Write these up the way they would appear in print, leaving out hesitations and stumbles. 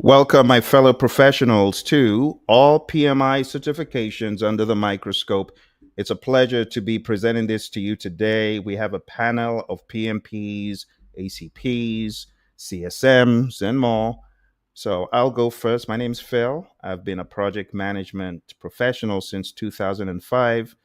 Welcome, my fellow professionals, to all PMI certifications under the microscope. It's a pleasure to be presenting this to you today. We have a panel of PMPs, ACPs, CSMs, and more. So I'll go first. My name's Phill. I've been a project management professional since 2005.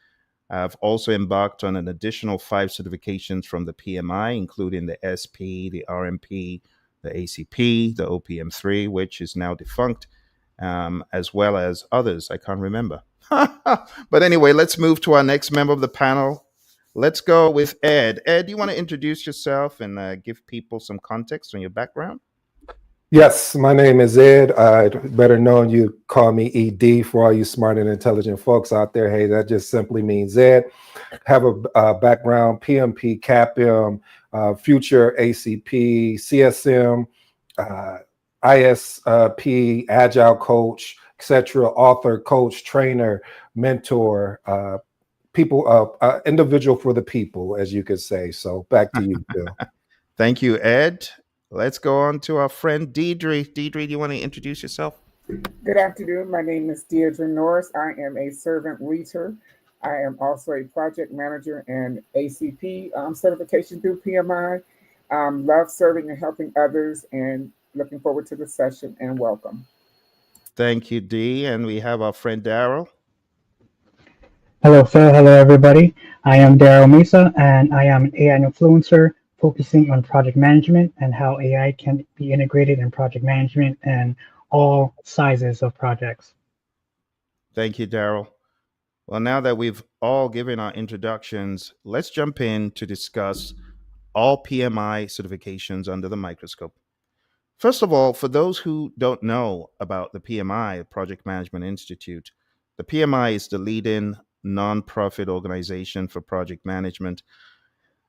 I've also embarked on an additional 5 certifications from the PMI, including the SP, the RMP, the ACP, the OPM3, which is now defunct, as well as others I can't remember. But anyway, let's move to our next member of the panel. Let's go with Ed. Ed, do you want to introduce yourself and give people some context on your background? Yes, my name is Ed. I'd better known you call me ED for all you smart and intelligent folks out there. Hey, that just simply means Ed. Have a background, PMP, CAPM, future ACP, CSM, ISP, Agile coach, etc., author, coach, trainer, mentor, individual for the people, as you could say. So back to you, Bill. Thank you, Ed. Let's go on to our friend Diedre. Diedre, do you want to introduce yourself? Good afternoon. My name is Diedre Norris. I am a servant leader. I am also a project manager and ACP certification through PMI. Love serving and helping others and looking forward to the session and welcome. Thank you, Dee. And we have our friend Darrell. Hello, Phil. Hello, everybody. I am Darrell Mesa, and I am an AI influencer focusing on project management and how AI can be integrated in project management and all sizes of projects. Thank you, Darrell. Well, now that we've all given our introductions, let's jump in to discuss all PMI certifications under the microscope. First of all, for those who don't know about the PMI, Project Management Institute, the PMI is the leading nonprofit organization for project management.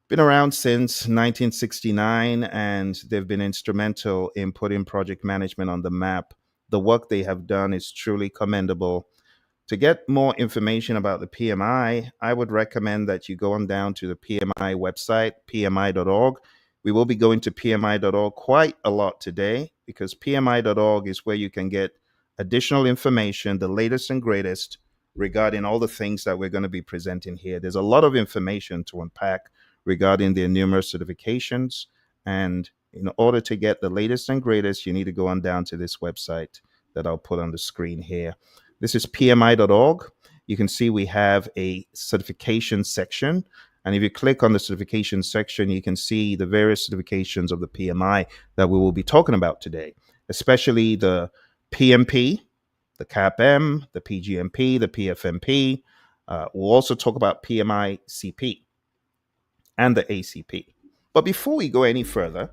Been around since 1969, and they've been instrumental in putting project management on the map. The work they have done is truly commendable. To get more information about the PMI, I would recommend that you go on down to the PMI website, pmi.org. We will be going to pmi.org quite a lot today because pmi.org is where you can get additional information, the latest and greatest regarding all the things that we're going to be presenting here. There's a lot of information to unpack regarding their numerous certifications. And in order to get the latest and greatest, you need to go on down to this website that I'll put on the screen here. This is pmi.org. You can see we have a certification section. And if you click on the certification section, you can see the various certifications of the PMI that we will be talking about today, especially the PMP, the CAPM, the PGMP, the PfMP. We'll also talk about PMI-CP and the ACP. But before we go any further,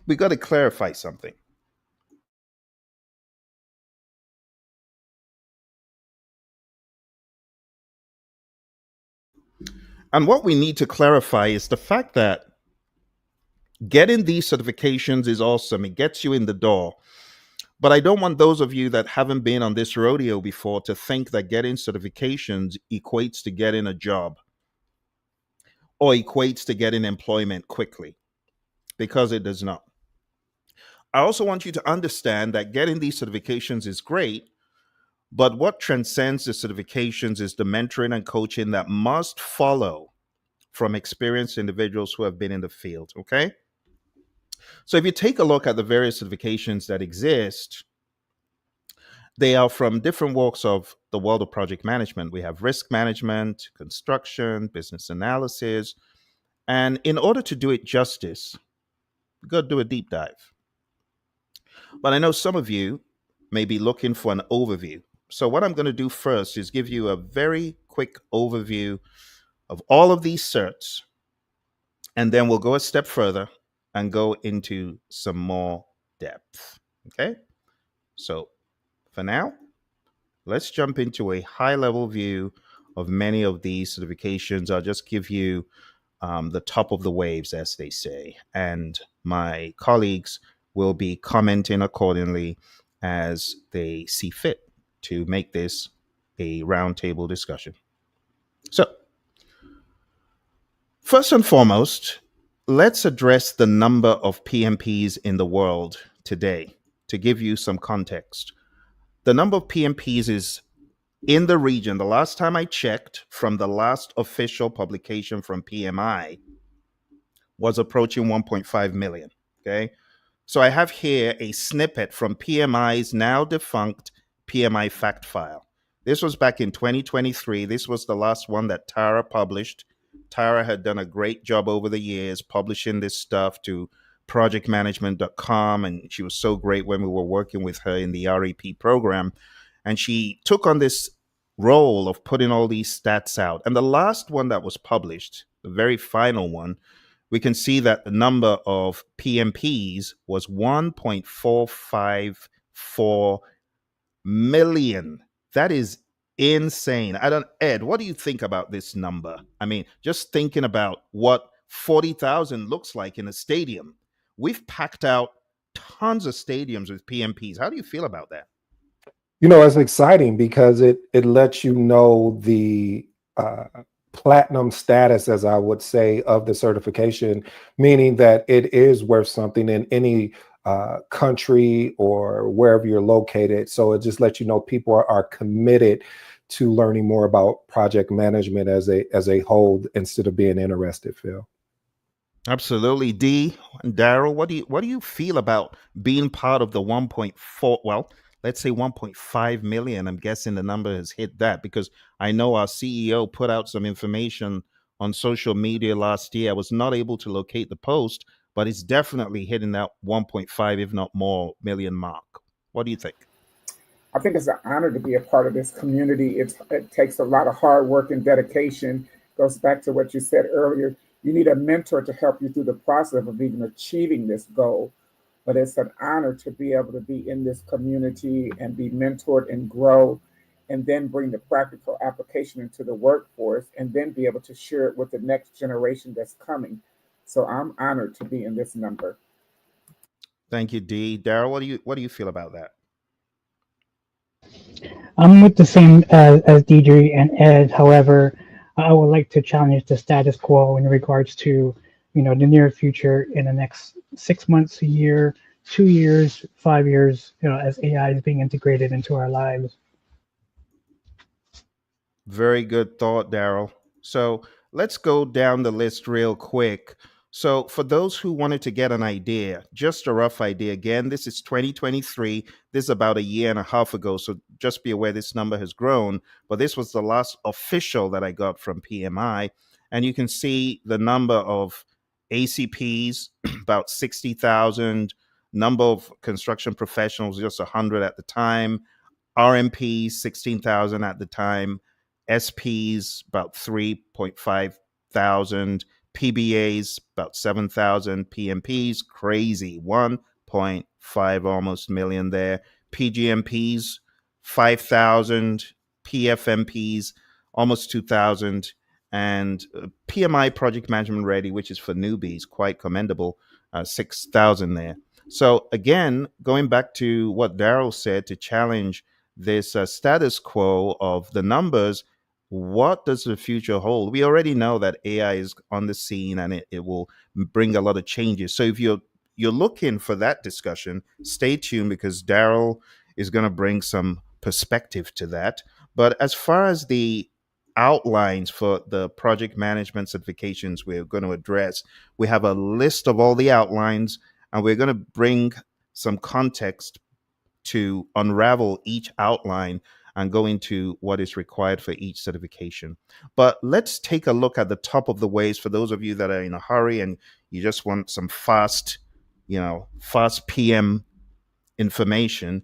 we got to clarify something. And what we need to clarify is the fact that getting these certifications is awesome. It gets you in the door. But I don't want those of you that haven't been on this rodeo before to think that getting certifications equates to getting a job or equates to getting employment quickly, because it does not. I also want you to understand that getting these certifications is great, but what transcends the certifications is the mentoring and coaching that must follow from experienced individuals who have been in the field, okay? So if you take a look at the various certifications that exist, they are from different walks of the world of project management. We have risk management, construction, business analysis. And in order to do it justice, we've got to do a deep dive. But I know some of you may be looking for an overview. So what I'm going to do first is give you a very quick overview of all of these certs. And then we'll go a step further and go into some more depth. Okay? So for now, let's jump into a high-level view of many of these certifications. I'll just give you the top of the waves, as they say, and my colleagues will be commenting accordingly as they see fit to make this a roundtable discussion. So, first and foremost, let's address the number of PMPs in the world. today to give you some context. The number of PMPs is in the region. The last time I checked, from the last official publication from PMI, was approaching 1.5 million. Okay. So I have here a snippet from PMI's now defunct PMI fact file. This was back in 2023. This was the last one that Tara published. Tara had done a great job over the years publishing this stuff to projectmanagement.com, and she was so great when we were working with her in the REP program. And she took on this role of putting all these stats out. And the last one that was published, the very final one, we can see that the number of PMPs was 1.454 million. That is insane. Ed, what do you think about this number? I mean, just thinking about what 40,000 looks like in a stadium. We've packed out tons of stadiums with PMPs. How do you feel about that? It's exciting because it lets you know the platinum status, as I would say, of the certification, meaning that it is worth something in any country or wherever you're located. So it just lets you know people are committed to learning more about project management as a whole instead of being interested, Phill. Absolutely. Dee and Darrell, what do you feel about being part of the 1.4, well, let's say 1.5 million? I'm guessing the number has hit that, because I know our CEO put out some information on social media last year. I was not able to locate the post, but it's definitely hitting that 1.5, if not more, million mark. What do you think? I think it's an honor to be a part of this community. It takes a lot of hard work and dedication. Goes back to what you said earlier. You need a mentor to help you through the process of even achieving this goal. But it's an honor to be able to be in this community and be mentored and grow, and then bring the practical application into the workforce, and then be able to share it with the next generation that's coming. So I'm honored to be in this number. Thank you, Dee. Darrell, what do you feel about that? I'm with the same as Diedre and Ed. However, I would like to challenge the status quo in regards to, the near future, in the next 6 months, a year, 2 years, 5 years, as AI is being integrated into our lives. Very good thought, Darrell. So let's go down the list real quick. So for those who wanted to get an idea, just a rough idea, again, this is 2023. This is about a year and a half ago. So just be aware this number has grown. But this was the last official that I got from PMI. And you can see the number of ACPs, about 60,000, number of construction professionals, just 100 at the time, RMPs, 16,000 at the time, SPs, about 3.5 thousand, PBAs, about 7,000, PMPs, crazy, 1.5 almost million there, PGMPs, 5,000, PfMPs, almost 2,000, and PMI Project Management Ready, which is for newbies, quite commendable, 6,000 there. So again, going back to what Darrell said, to challenge this status quo of the numbers, what does the future hold? We already know that AI is on the scene, and it will bring a lot of changes. So if you're looking for that discussion, stay tuned, because Darrell is going to bring some perspective to that. But as far as the outlines for the project management certifications we're going to address, we have a list of all the outlines, and we're going to bring some context to unravel each outline and go into what is required for each certification. But let's take a look at the top of the waves for those of you that are in a hurry and you just want some fast PM information.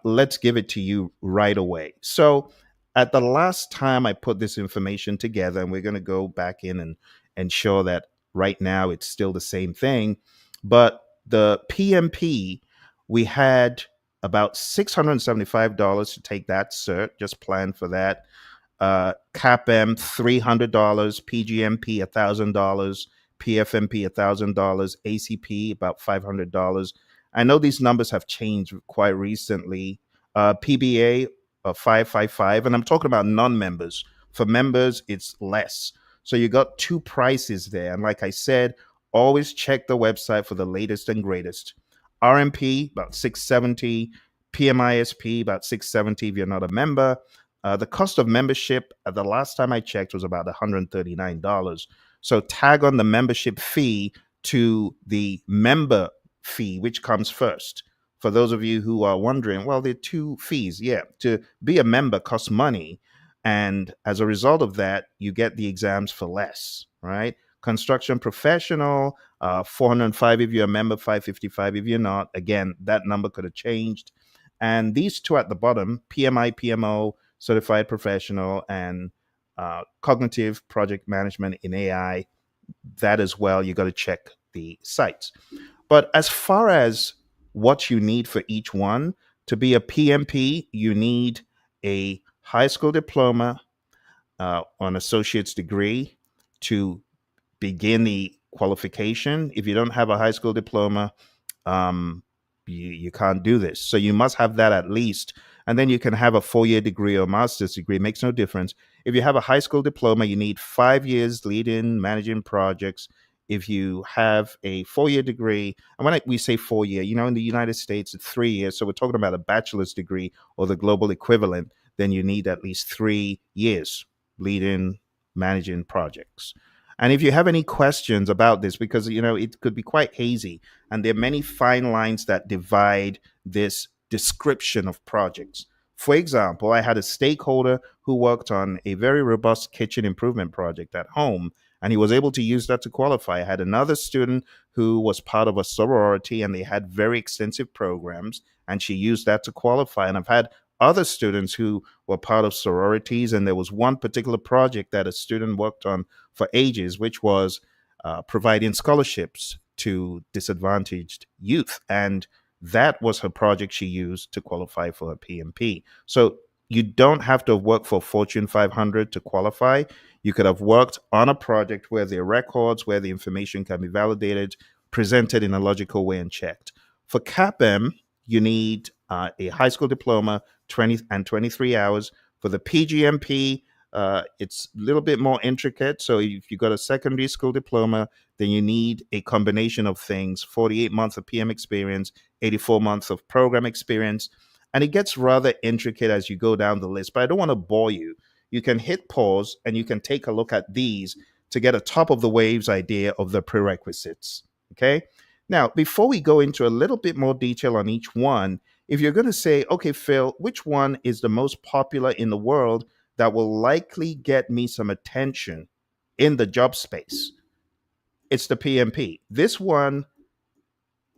Let's give it to you right away. So at the last time I put this information together, and we're going to go back in and ensure that right now it's still the same thing, but the PMP, we had about $675 to take that cert, just plan for that. CAPM, $300, PGMP, $1,000, PfMP, $1,000, ACP, about $500. I know these numbers have changed quite recently. PBA, 555, and I'm talking about non-members. For members, it's less. So you got two prices there. And like I said, always check the website for the latest and greatest. RMP about 670, PMI-SP about 670 if you're not a member. The cost of membership at the last time I checked was about $139. So tag on the membership fee to the member fee, which comes first. For those of you who are wondering, well, there are two fees. Yeah, to be a member costs money. And as a result of that, you get the exams for less, right? Construction professional, 405 if you're a member, 555 if you're not. Again, that number could have changed. And these two at the bottom, PMI, PMO, certified professional, and cognitive project management in AI, that as well, you got to check the sites. But as far as what you need for each one, to be a PMP, you need a high school diploma or an associate's degree to begin the qualification. If you don't have a high school diploma, you can't do this. So you must have that at least. And then you can have a 4-year degree or master's degree. It makes no difference. If you have a high school diploma, you need 5 years leading, managing projects. If you have a 4-year degree, and when we say 4-year, in the United States, it's 3 years. So we're talking about a bachelor's degree or the global equivalent, then you need at least 3 years leading, managing projects. And if you have any questions about this, because it could be quite hazy, and there are many fine lines that divide this description of projects. For example, I had a stakeholder who worked on a very robust kitchen improvement project at home, and he was able to use that to qualify. I had another student who was part of a sorority, and they had very extensive programs, and she used that to qualify. And I've had other students who were part of sororities, and there was one particular project that a student worked on for ages, which was providing scholarships to disadvantaged youth. And that was her project she used to qualify for her PMP. So you don't have to work for Fortune 500 to qualify. You could have worked on a project where there are records, where the information can be validated, presented in a logical way, and checked. For CAPM, you need a high school diploma, 20 and 23 hours. For the PGMP, it's a little bit more intricate. So if you got a secondary school diploma, then you need a combination of things: 48 months of PM experience, 84 months of program experience. And it gets rather intricate as you go down the list, but I don't want to bore you. You can hit pause and you can take a look at these to get a top of the waves idea of the prerequisites. Okay. Now, before we go into a little bit more detail on each one, if you're going to say, okay, Phill, which one is the most popular in the world that will likely get me some attention in the job space? It's the PMP. This one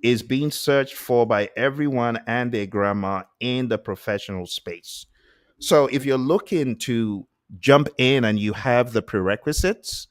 is being searched for by everyone and their grandma in the professional space. So if you're looking to jump in and you have the prerequisites,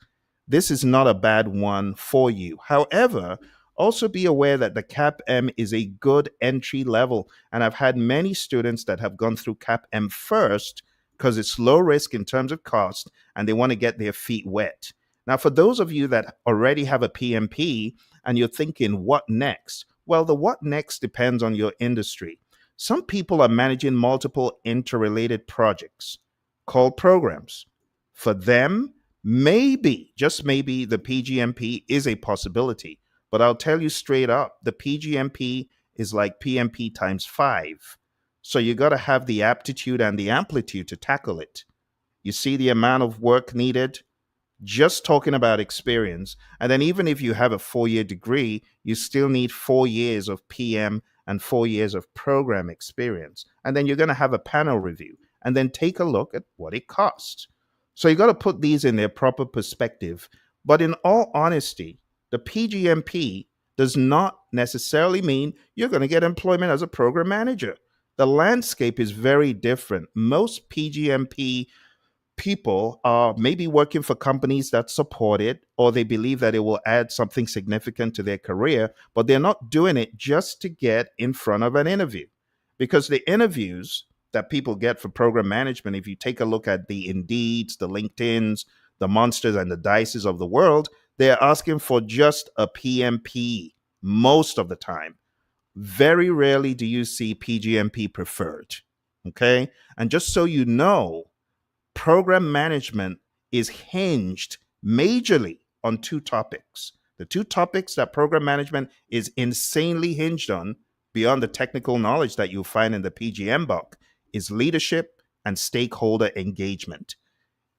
this is not a bad one for you. However, also be aware that the CAPM is a good entry level. And I've had many students that have gone through CAPM first because it's low risk in terms of cost and they want to get their feet wet. Now, for those of you that already have a PMP and you're thinking, what next? Well, the what next depends on your industry. Some people are managing multiple interrelated projects called programs. For them, maybe, just maybe, the PGMP is a possibility. But I'll tell you straight up, the PGMP is like PMP times 5. So you got to have the aptitude and the amplitude to tackle it. You see the amount of work needed? Just talking about experience. And then even if you have a 4-year degree, you still need 4 years of PM and 4 years of program experience. And then you're going to have a panel review and then take a look at what it costs. So you got to put these in their proper perspective. But in all honesty, the PGMP does not necessarily mean you're going to get employment as a program manager. The landscape is very different. Most PGMP people are maybe working for companies that support it, or they believe that it will add something significant to their career, but they're not doing it just to get in front of an interview. Because the interviews that people get for program management, if you take a look at the Indeeds, the LinkedIns, the Monsters and the Dices of the world, they're asking for just a PMP most of the time. Very rarely do you see PGMP preferred. Okay. And just so you know, program management is hinged majorly on 2 topics: The two topics that program management is insanely hinged on, beyond the technical knowledge that you'll find in the PGM book, is leadership and stakeholder engagement.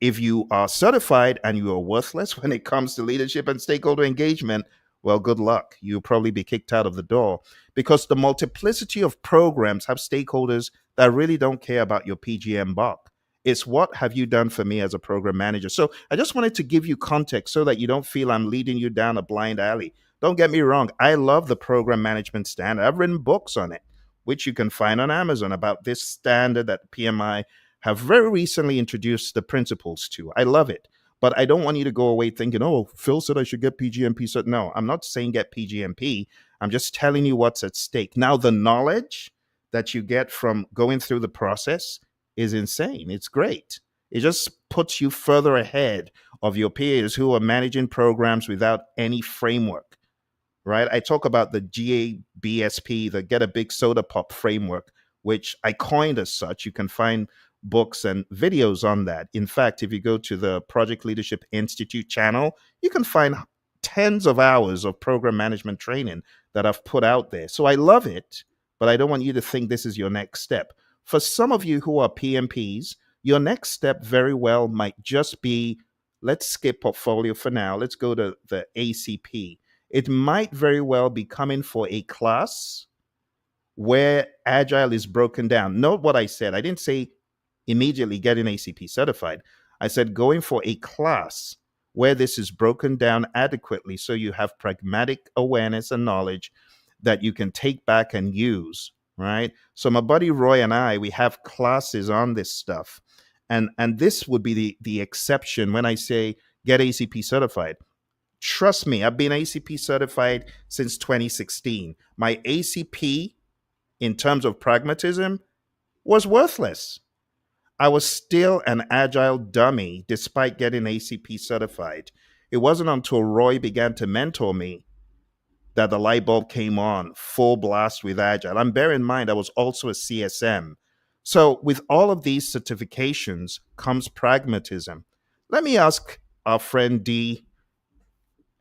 If you are certified and you are worthless when it comes to leadership and stakeholder engagement, well, good luck. You'll probably be kicked out of the door, because the multiplicity of programs have stakeholders that really don't care about your PGM buck. It's what have you done for me as a program manager? So I just wanted to give you context so that you don't feel I'm leading you down a blind alley. Don't get me wrong. I love the program management standard. I've written books on it, which you can find on Amazon, about this standard that PMI have very recently introduced the principles to. I love it. But I don't want you to go away thinking, oh, Phill said I should get PGMP. So no, I'm not saying get PGMP. I'm just telling you what's at stake. Now, the knowledge that you get from going through the process is insane. It's great. It just puts you further ahead of your peers who are managing programs without any framework, right? I talk about the GABSP, the Get a Big Soda Pop framework, which I coined as such. You can find books and videos on that. In fact, if you go to the Project Leadership Institute channel, you can find tens of hours of program management training that I've put out there. So I love it, but I don't want you to think this is your next step. For some of you who are PMPs, your next step very well might just be, let's skip portfolio for now. Let's go to the ACP. It might very well be coming for a class where Agile is broken down. Note what I said. I didn't say immediately getting ACP certified. I said going for a class where this is broken down adequately, so you have pragmatic awareness and knowledge that you can take back and use, right? So my buddy Roy and I, we have classes on this stuff. And this would be the exception when I say get ACP certified. Trust me, I've been ACP certified since 2016. My ACP, in terms of pragmatism, was worthless. I was still an agile dummy despite getting ACP certified. It wasn't until Roy began to mentor me that the light bulb came on, full blast with agile. And bear in mind, I was also a CSM. So with all of these certifications comes pragmatism. Let me ask our friend Dee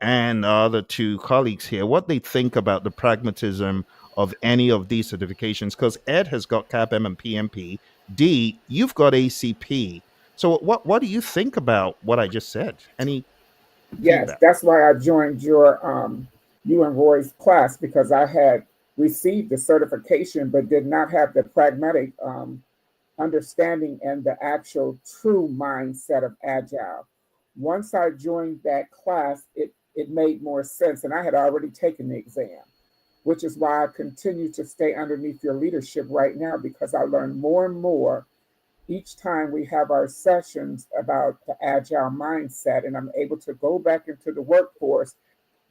and our other two colleagues here what they think about the pragmatism of any of these certifications, because Ed has got CAPM and PMP. Dee, you've got ACP. So what do you think about what I just said? Any Yes, feedback? that's why I joined your you and Roy's class, because I had received the certification but did not have the pragmatic understanding and the actual true mindset of agile. Once I joined that class, it made more sense, and I had already taken the exam, which is why I continue to stay underneath your leadership right now, because I learn more and more each time we have our sessions about the agile mindset, and I'm able to go back into the workforce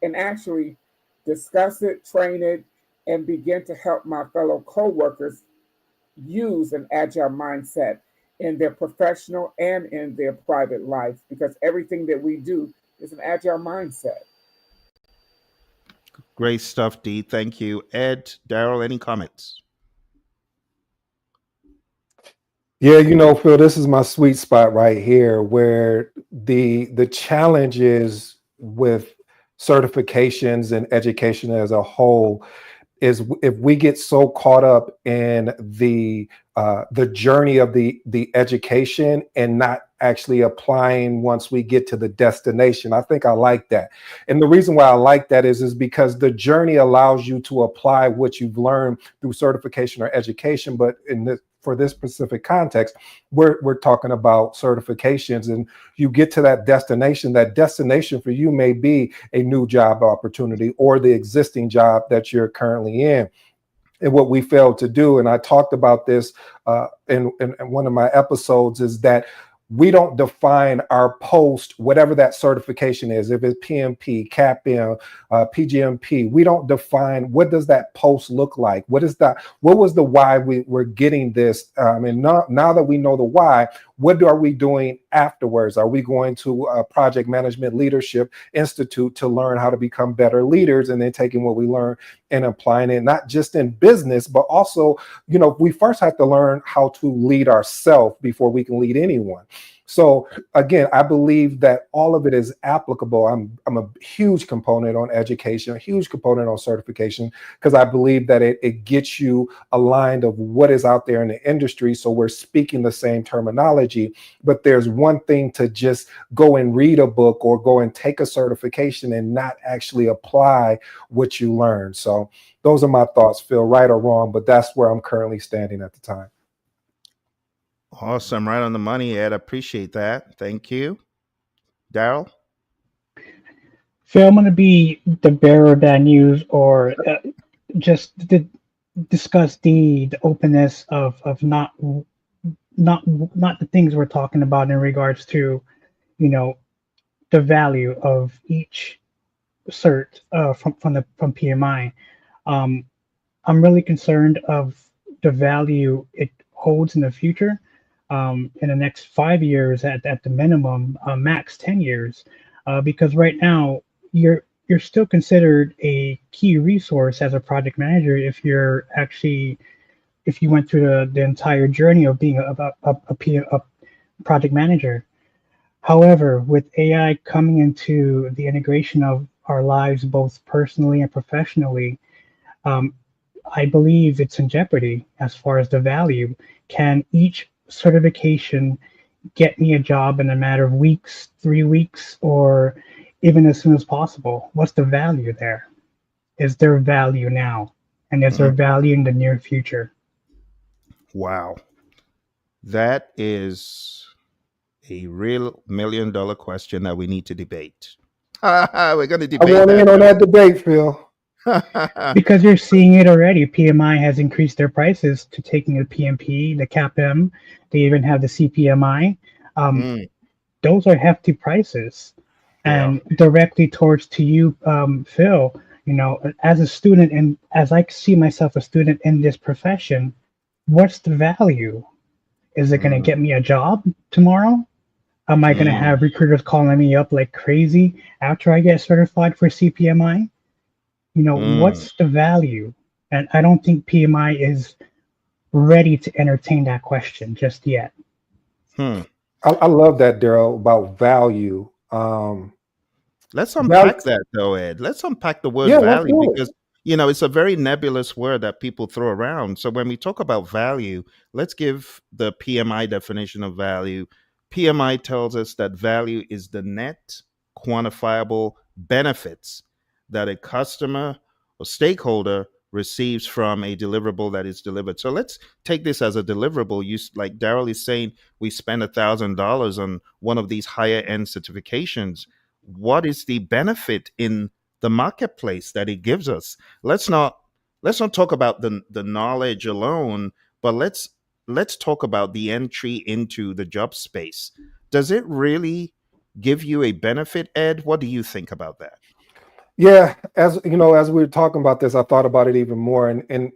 and actually discuss it, train it, and begin to help my fellow coworkers use an agile mindset in their professional and in their private life, because everything that we do is an agile mindset. Great stuff, Dee. Thank you. Ed, Darrell, any comments? Yeah, Phill, this is my sweet spot right here, where the challenge is with certifications and education as a whole is if we get so caught up in the journey of the education and not actually applying once we get to the destination. I think I like that. And the reason why I like that is because the journey allows you to apply what you've learned through certification or education. But for this specific context, we're talking about certifications, and you get to that destination. That destination for you may be a new job opportunity or the existing job that you're currently in. And what we failed to do, and I talked about this in one of my episodes, is that we don't define our post, whatever that certification is, if it's PMP, CAPM, PGMP, we don't define what does that post look like? What was the why we're getting this? And now that we know the why, what are we doing afterwards? Are we going to a Project Management Leadership Institute to learn how to become better leaders, and then taking what we learn and applying it, not just in business, but also, we first have to learn how to lead ourselves before we can lead anyone. So again, I believe that all of it is applicable. I'm a huge component on education, a huge component on certification, because I believe that it gets you aligned of what is out there in the industry. So we're speaking the same terminology, but there's one thing to just go and read a book or go and take a certification and not actually apply what you learn. So those are my thoughts, Phill, right or wrong, but that's where I'm currently standing at the time. Awesome. Right on the money, Ed. Appreciate that. Thank you. Darrell? Phil, I'm going to be the bearer of bad news, or just to discuss the openness of not the things we're talking about in regards to, you know, the value of each cert from PMI. I'm really concerned of the value it holds in the future. In the next 5 years, at the minimum, max 10 years, because right now you're still considered a key resource as a project manager if you went through the entire journey of being a project manager. However, with AI coming into the integration of our lives, both personally and professionally, um, I believe it's in jeopardy as far as the value. Can each certification get me a job in a matter of weeks, 3 weeks, or even as soon as possible? What's the value there? Is there value now? And is there value in the near future? Wow. That is a real $1 million question that we need to debate. We're going to I debate want in on that debate, Phill. Because you're seeing it already. PMI has increased their prices to taking the PMP, the CAPM. They even have the CPMI. Those are hefty prices. And directly towards to you, Phill, you know, as a student and as I see myself a student in this profession, what's the value? Is it going to get me a job tomorrow? Am I going to have recruiters calling me up like crazy after I get certified for CPMI? You know, what's the value? And I don't think PMI is ready to entertain that question just yet. I love that, Darrell, about value. Let's unpack that, though, Ed. Let's unpack the word value, because, you know, it's a very nebulous word that people throw around. So when we talk about value, let's give the PMI definition of value. PMI tells us that value is the net quantifiable benefits that a customer or stakeholder receives from a deliverable that is delivered. So let's take this as a deliverable. Like Darrell is saying, we spend $1,000 on one of these higher end certifications. What is the benefit in the marketplace that it gives us? Let's not talk about the knowledge alone, but let's talk about the entry into the job space. Does it really give you a benefit, Ed? What do you think about that? Yeah, as you know, as we were talking about this, I thought about it even more, and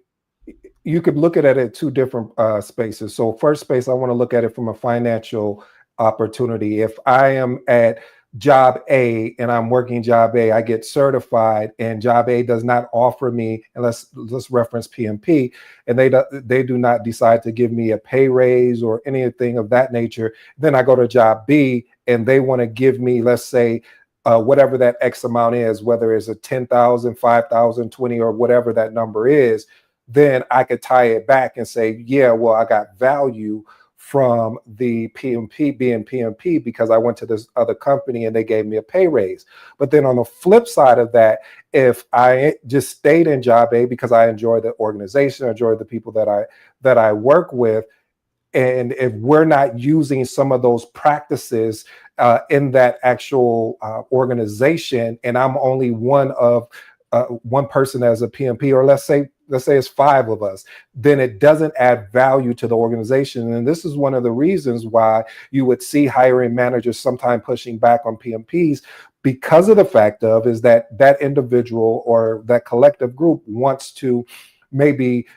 you could look at it at two different spaces. So first space, I want to look at it from a financial opportunity. If I am at job A and I'm working job A, I get certified, and job A does not offer me, and let's reference PMP, and they do not decide to give me a pay raise or anything of that nature. Then I go to job B and they want to give me, let's say, whatever that X amount is, whether it's a 10,000, 5,000, 20, or whatever that number is, then I could tie it back and say, yeah, well, I got value from the PMP being PMP because I went to this other company and they gave me a pay raise. But then on the flip side of that, if I just stayed in job A because I enjoy the organization, I enjoy the people that I work with, and if we're not using some of those practices in that actual organization, and I'm only one person as a PMP, or let's say it's 5 of us, then it doesn't add value to the organization. And this is one of the reasons why you would see hiring managers sometimes pushing back on PMPs, because of the fact of is that individual or that collective group wants to maybe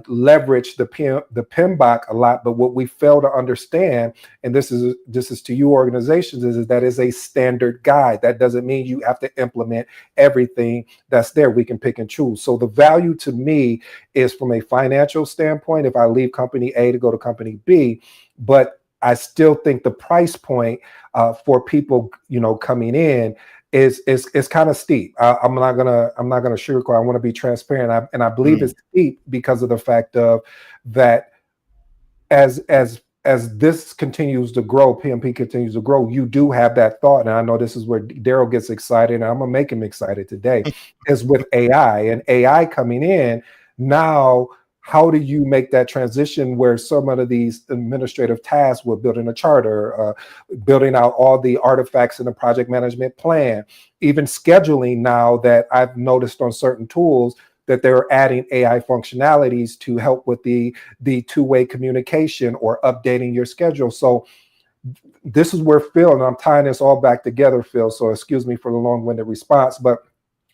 leverage the PMBOK a lot, but what we fail to understand, and this is to you organizations, is that is a standard guide. That doesn't mean you have to implement everything that's there. We can pick and choose. So the value to me is from a financial standpoint, if I leave company A to go to company B, but I still think the price point for people, coming in is kind of steep. I'm not gonna sugarcoat. I want to be transparent, and I believe it's steep because of the fact of that as this continues to grow, PMP continues to grow, you do have that thought, and I know this is where Darrell gets excited, and I'm gonna make him excited today, is with AI and AI coming in now. How do you make that transition where some of these administrative tasks, with building a charter, building out all the artifacts in the project management plan, even scheduling, now that I've noticed on certain tools that they're adding AI functionalities to help with the two-way communication or updating your schedule. So this is where Phill, and I'm tying this all back together, Phill, so excuse me for the long-winded response, but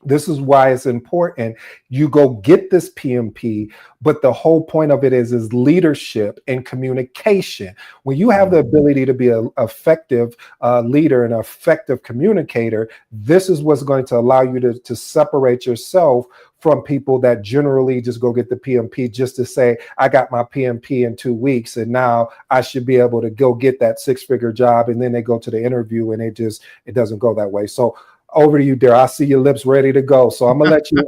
this is why it's important you go get this PMP, but the whole point of it is leadership and communication. When you have the ability to be an effective leader and an effective communicator, this is what's going to allow you to separate yourself from people that generally just go get the PMP just to say, I got my PMP in 2 weeks, and now I should be able to go get that six-figure job. And then they go to the interview and it doesn't go that way. So over to you, Darrell. I see your lips ready to go, so I'm gonna let you.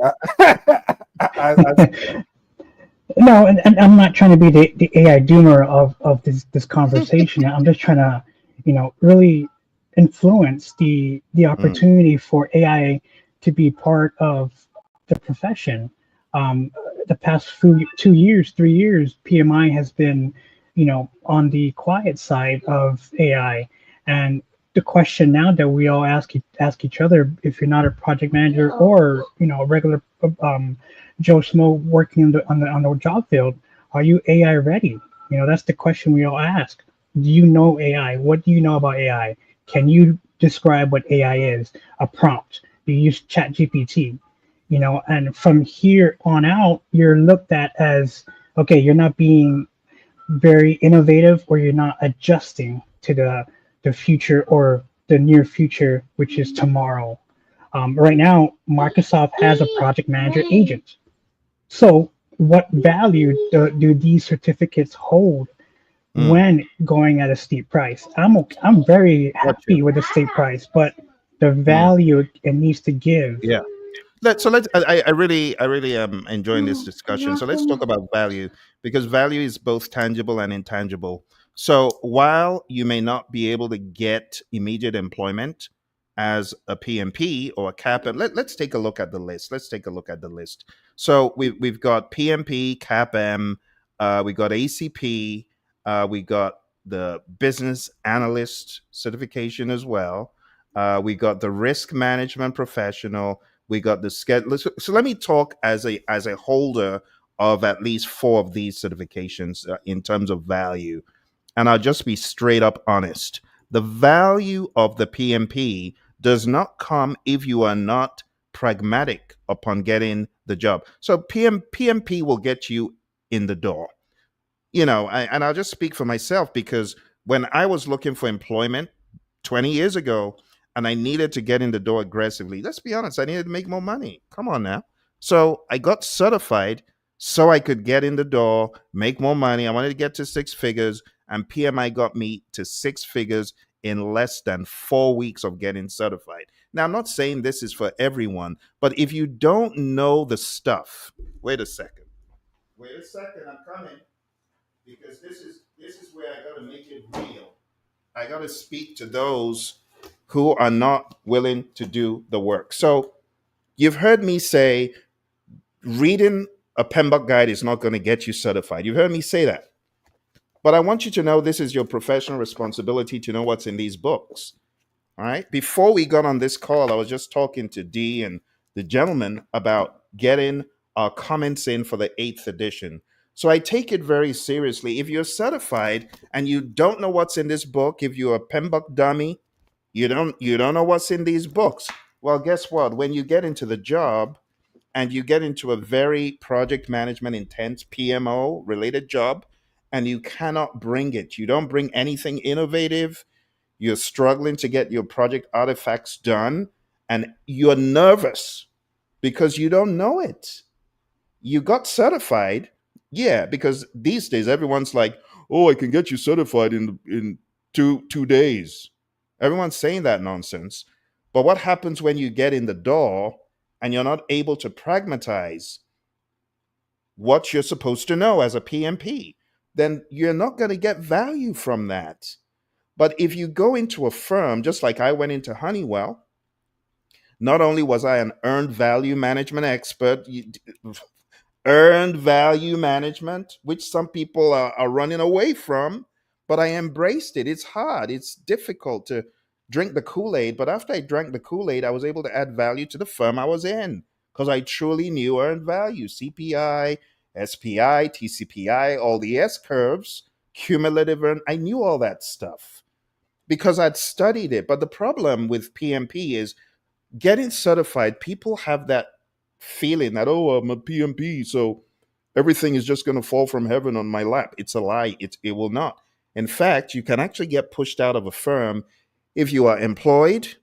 No, and I'm not trying to be the AI doomer of this conversation. I'm just trying to, really influence the opportunity for AI to be part of the profession. The past 2 years, 3 years, PMI has been, on the quiet side of AI, and the question now that we all ask each other, if you're not a project manager or a regular Joe Schmo working on the job field, are you AI ready? That's the question we all ask. Do you know AI? What do you know about AI? Can you describe what AI is? A prompt. You use ChatGPT. And from here on out, you're looked at as, okay, you're not being very innovative, or you're not adjusting to the future or the near future, which is tomorrow. Right now, Microsoft has a project manager agent. So what value do these certificates hold when going at a steep price? I'm very happy with the steep price, but the value it needs to give. Yeah. I really am enjoying this discussion. So let's talk about value, because value is both tangible and intangible. So while you may not be able to get immediate employment as a PMP or a CAPM, let's take a look at the list. So we've got PMP, CAPM, we got ACP, we got the business analyst certification as well. We got the risk management professional. We got the schedule. So let me talk as a holder of at least 4 of these certifications in terms of value. And I'll just be straight up honest. The value of the PMP does not come if you are not pragmatic upon getting the job. So PMP will get you in the door. And I'll just speak for myself, because when I was looking for employment 20 years ago, and I needed to get in the door aggressively, let's be honest, I needed to make more money. Come on now. So I got certified so I could get in the door, make more money. I wanted to get to 6 figures, and PMI got me to 6 figures in less than 4 weeks of getting certified. Now, I'm not saying this is for everyone, but if you don't know the stuff, wait a second, I'm coming, because this is where I got to make it real. I got to speak to those who are not willing to do the work. So you've heard me say reading a PMBOK guide is not going to get you certified. You've heard me say that. But I want you to know this is your professional responsibility to know what's in these books. All right. Before we got on this call, I was just talking to Dee and the gentleman about getting our comments in for the 8th edition. So I take it very seriously. If you're certified and you don't know what's in this book, if you're a PMBOK dummy, you don't know what's in these books. Well, guess what? When you get into the job and you get into a very project management intense PMO related job, and you cannot bring it, you don't bring anything innovative, you're struggling to get your project artifacts done, and you're nervous because you don't know it. You got certified, yeah, because these days everyone's like, oh, I can get you certified in two days. Everyone's saying that nonsense. But what happens when you get in the door and you're not able to pragmatize what you're supposed to know as a PMP? Then you're not going to get value from that. But if you go into a firm, just like I went into Honeywell, not only was I an earned value management expert, earned value management, which some people are running away from, but I embraced it. It's hard, it's difficult to drink the Kool-Aid. But after I drank the Kool-Aid, I was able to add value to the firm I was in because I truly knew earned value, CPI, SPI, TCPI, all the S curves, cumulative earn. I knew all that stuff because I'd studied it. But the problem with PMP is getting certified. People have that feeling that, oh, I'm a PMP, so everything is just going to fall from heaven on my lap. It's a lie. It will not. In fact, you can actually get pushed out of a firm if you are employed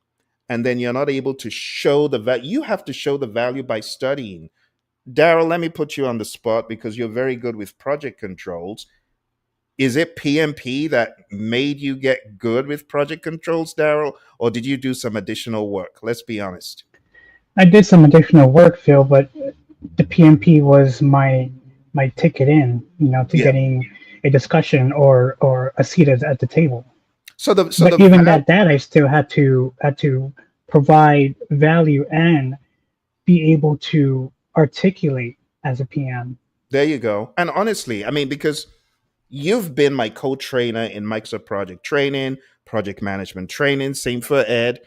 and then you're not able to show the value. You have to show the value by studying. Darrell, let me put you on the spot because you're very good with project controls. Is it PMP that made you get good with project controls, Darrell, or did you do some additional work? Let's be honest. I did some additional work, Phil, but the PMP was my ticket in, to Yeah. getting a discussion or a seat at the table. So But the even that I still had to provide value and be able to articulate as a PM. there you go. And honestly, I mean, because you've been my co-trainer in Microsoft project training, project management training, same for Ed,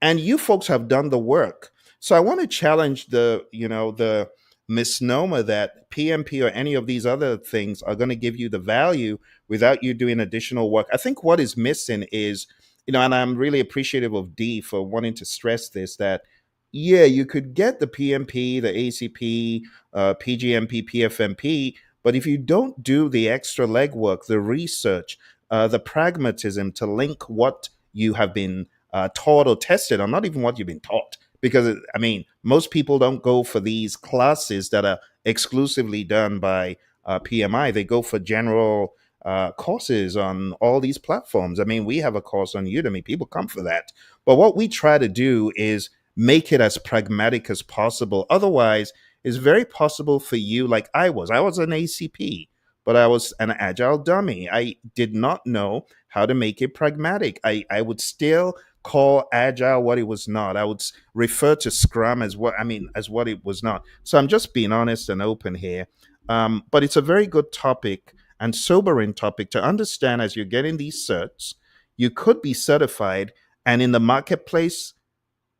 and you folks have done the work. So I want to challenge the misnomer that PMP or any of these other things are going to give you the value without you doing additional work. I think what is missing is, and I'm really appreciative of Dee for wanting to stress this, that yeah, you could get the PMP, the ACP, PGMP, PfMP, but if you don't do the extra legwork, the research, the pragmatism to link what you have been taught or tested, or not even what you've been taught, because I mean, most people don't go for these classes that are exclusively done by PMI. They go for general courses on all these platforms. I mean, we have a course on Udemy. People come for that. But what we try to do is make it as pragmatic as possible. Otherwise, it's very possible for you, like I was. I was an ACP, but I was an agile dummy. I did not know how to make it pragmatic. I would still call agile what it was not. I would refer to Scrum as what it was not. So I'm just being honest and open here. But it's a very good topic and sobering topic to understand as you're getting these certs. You could be certified, and in the marketplace,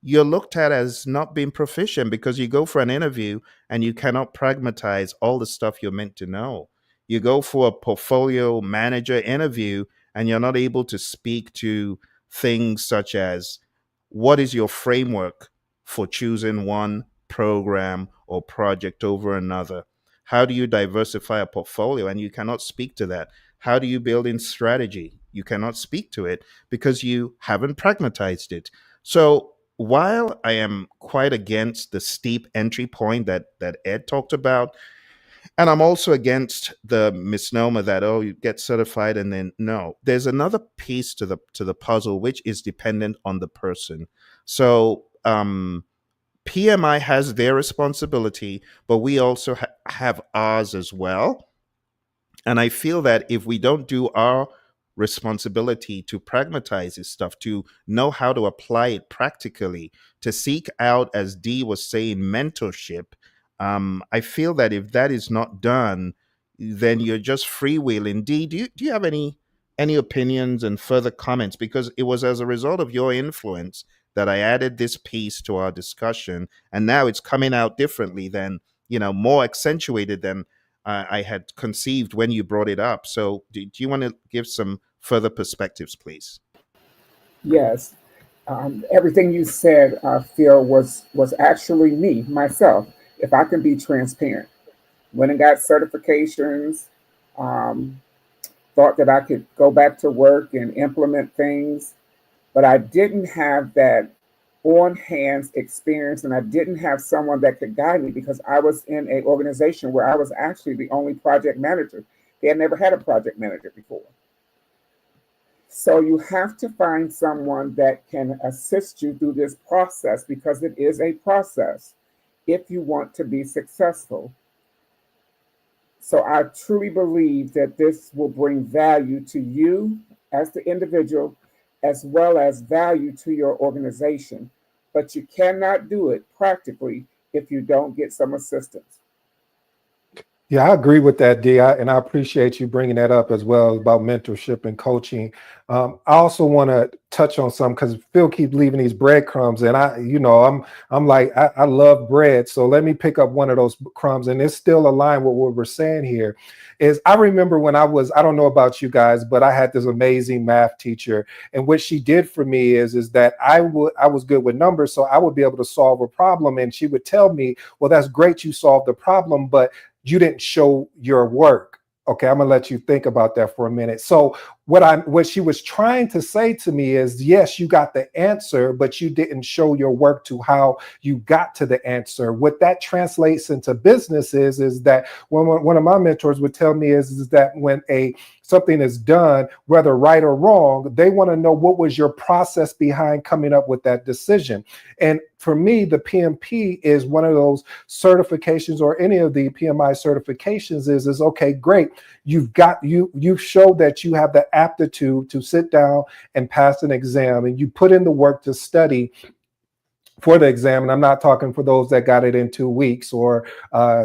you're looked at as not being proficient because you go for an interview and you cannot pragmatize all the stuff you're meant to know. You go for a portfolio manager interview and you're not able to speak to things such as what is your framework for choosing one program or project over another? How do you diversify a portfolio? And you cannot speak to that. How do you build in strategy? You cannot speak to it because you haven't pragmatized it. So while I am quite against the steep entry point that Ed talked about, and I'm also against the misnomer that, oh, you get certified and then no, there's another piece to the puzzle which is dependent on the person. So PMI has their responsibility, but we also have ours as well. And I feel that if we don't do our responsibility to pragmatize this stuff, to know how to apply it practically, to seek out, as Dee was saying, mentorship, I feel that if that is not done, then you're just freewheeling. Dee, do you have any opinions and further comments? Because it was as a result of your influence that I added this piece to our discussion, and now it's coming out differently than, more accentuated than I had conceived when you brought it up. So, do you want to give some further perspectives, please? Yes. Everything you said, Phil, was actually me, myself, if I can be transparent. Went and got certifications, um, thought that I could go back to work and implement things, but I didn't have that on hands experience, and I didn't have someone that could guide me because I was in an organization where I was actually the only project manager. They had never had a project manager before. So you have to find someone that can assist you through this process, because it is a process if you want to be successful. So I truly believe that this will bring value to you as the individual, as well as value to your organization. But you cannot do it practically if you don't get some assistance. Yeah, I agree with that, Dee, and I appreciate you bringing that up as well about mentorship and coaching. I also want to touch on some, because Phill keeps leaving these breadcrumbs, and I'm like, I love bread, so let me pick up one of those crumbs, and it's still aligned with what we're saying here. Is I remember when I don't know about you guys, but I had this amazing math teacher, and what she did for me is that I was good with numbers, so I would be able to solve a problem, and she would tell me, well, that's great, you solved the problem, but you didn't show your work. Okay, I'm gonna let you think about that for a minute. So what she was trying to say to me is, yes, you got the answer, but you didn't show your work to how you got to the answer. What that translates into business is that when one of my mentors would tell me is that when something is done, whether right or wrong, they want to know what was your process behind coming up with that decision. And for me, the PMP is one of those certifications, or any of the PMI certifications is okay, great. You've showed that you have the aptitude to sit down and pass an exam, and you put in the work to study for the exam. And I'm not talking for those that got it in 2 weeks or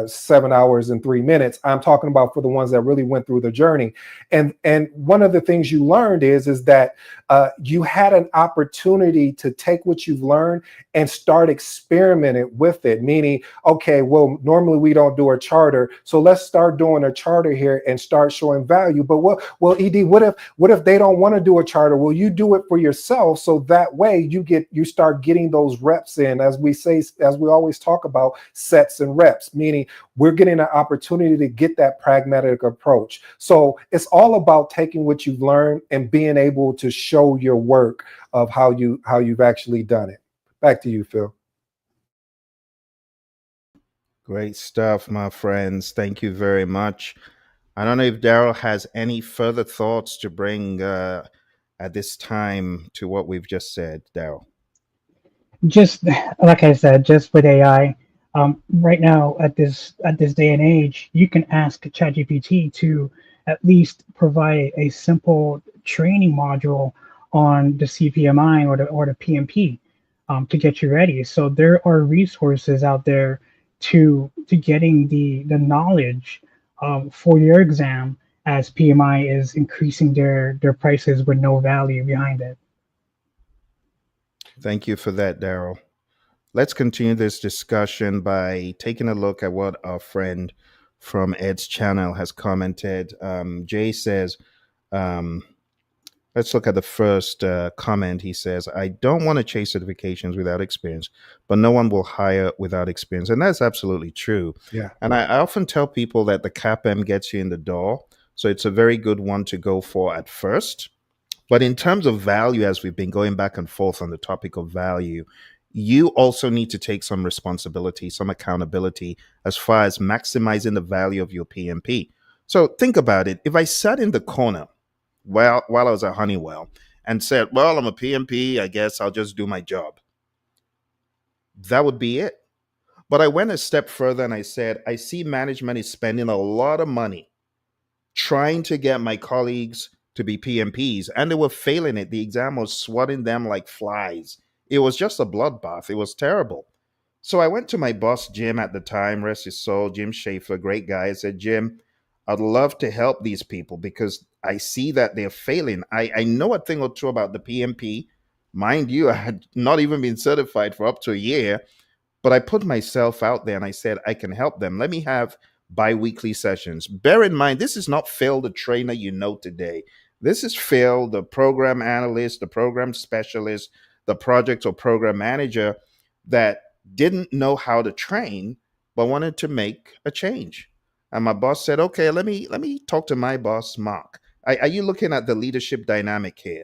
7 hours and 3 minutes. I'm talking about for the ones that really went through the journey. And one of the things you learned is that you had an opportunity to take what you've learned and start experimenting with it. Meaning, okay, well, normally we don't do a charter, so let's start doing a charter here and start showing value. But Ed, what if they don't want to do a charter? Well, you do it for yourself, so that way you start getting those reps in, as we always talk about, sets and reps, meaning we're getting an opportunity to get that pragmatic approach. So it's all about taking what you've learned and being able to show your work of how you've actually done it. Back to you, Phill. Great stuff, my friends. Thank you very much. I don't know if Darrell has any further thoughts to bring at this time to what we've just said. Darrell. Just like I said, just with AI, right now at this day and age, you can ask ChatGPT to at least provide a simple training module on the CPMI or the PMP, to get you ready. So there are resources out there to getting the knowledge for your exam, as PMI is increasing their prices with no value behind it. Thank you for that, Darrell. Let's continue this discussion by taking a look at what our friend from Ed's channel has commented. Jay says, let's look at the first comment. He says, I don't want to chase certifications without experience, but no one will hire without experience. And that's absolutely true. Yeah. And I often tell people that the CAPM gets you in the door. So it's a very good one to go for at first. But in terms of value, as we've been going back and forth on the topic of value, you also need to take some responsibility, some accountability as far as maximizing the value of your PMP. So think about it. If I sat in the corner while I was at Honeywell and said, well, I'm a PMP, I guess I'll just do my job, that would be it. But I went a step further and I said, I see management is spending a lot of money trying to get my colleagues to be PMPs, and they were failing it. The exam was swatting them like flies. It was just a bloodbath. It was terrible. So I went to my boss, Jim, at the time, rest his soul, Jim Schaefer, great guy. I said, Jim, I'd love to help these people because I see that they're failing. I know a thing or two about the PMP. Mind you, I had not even been certified for up to a year, but I put myself out there and I said, I can help them. Let me have bi-weekly sessions. Bear in mind, this is not Phill, the trainer you know today. This is Phill, the program analyst, the program specialist, the project or program manager that didn't know how to train, but wanted to make a change. And my boss said, okay, let me talk to my boss, Mark. Are you looking at the leadership dynamic here?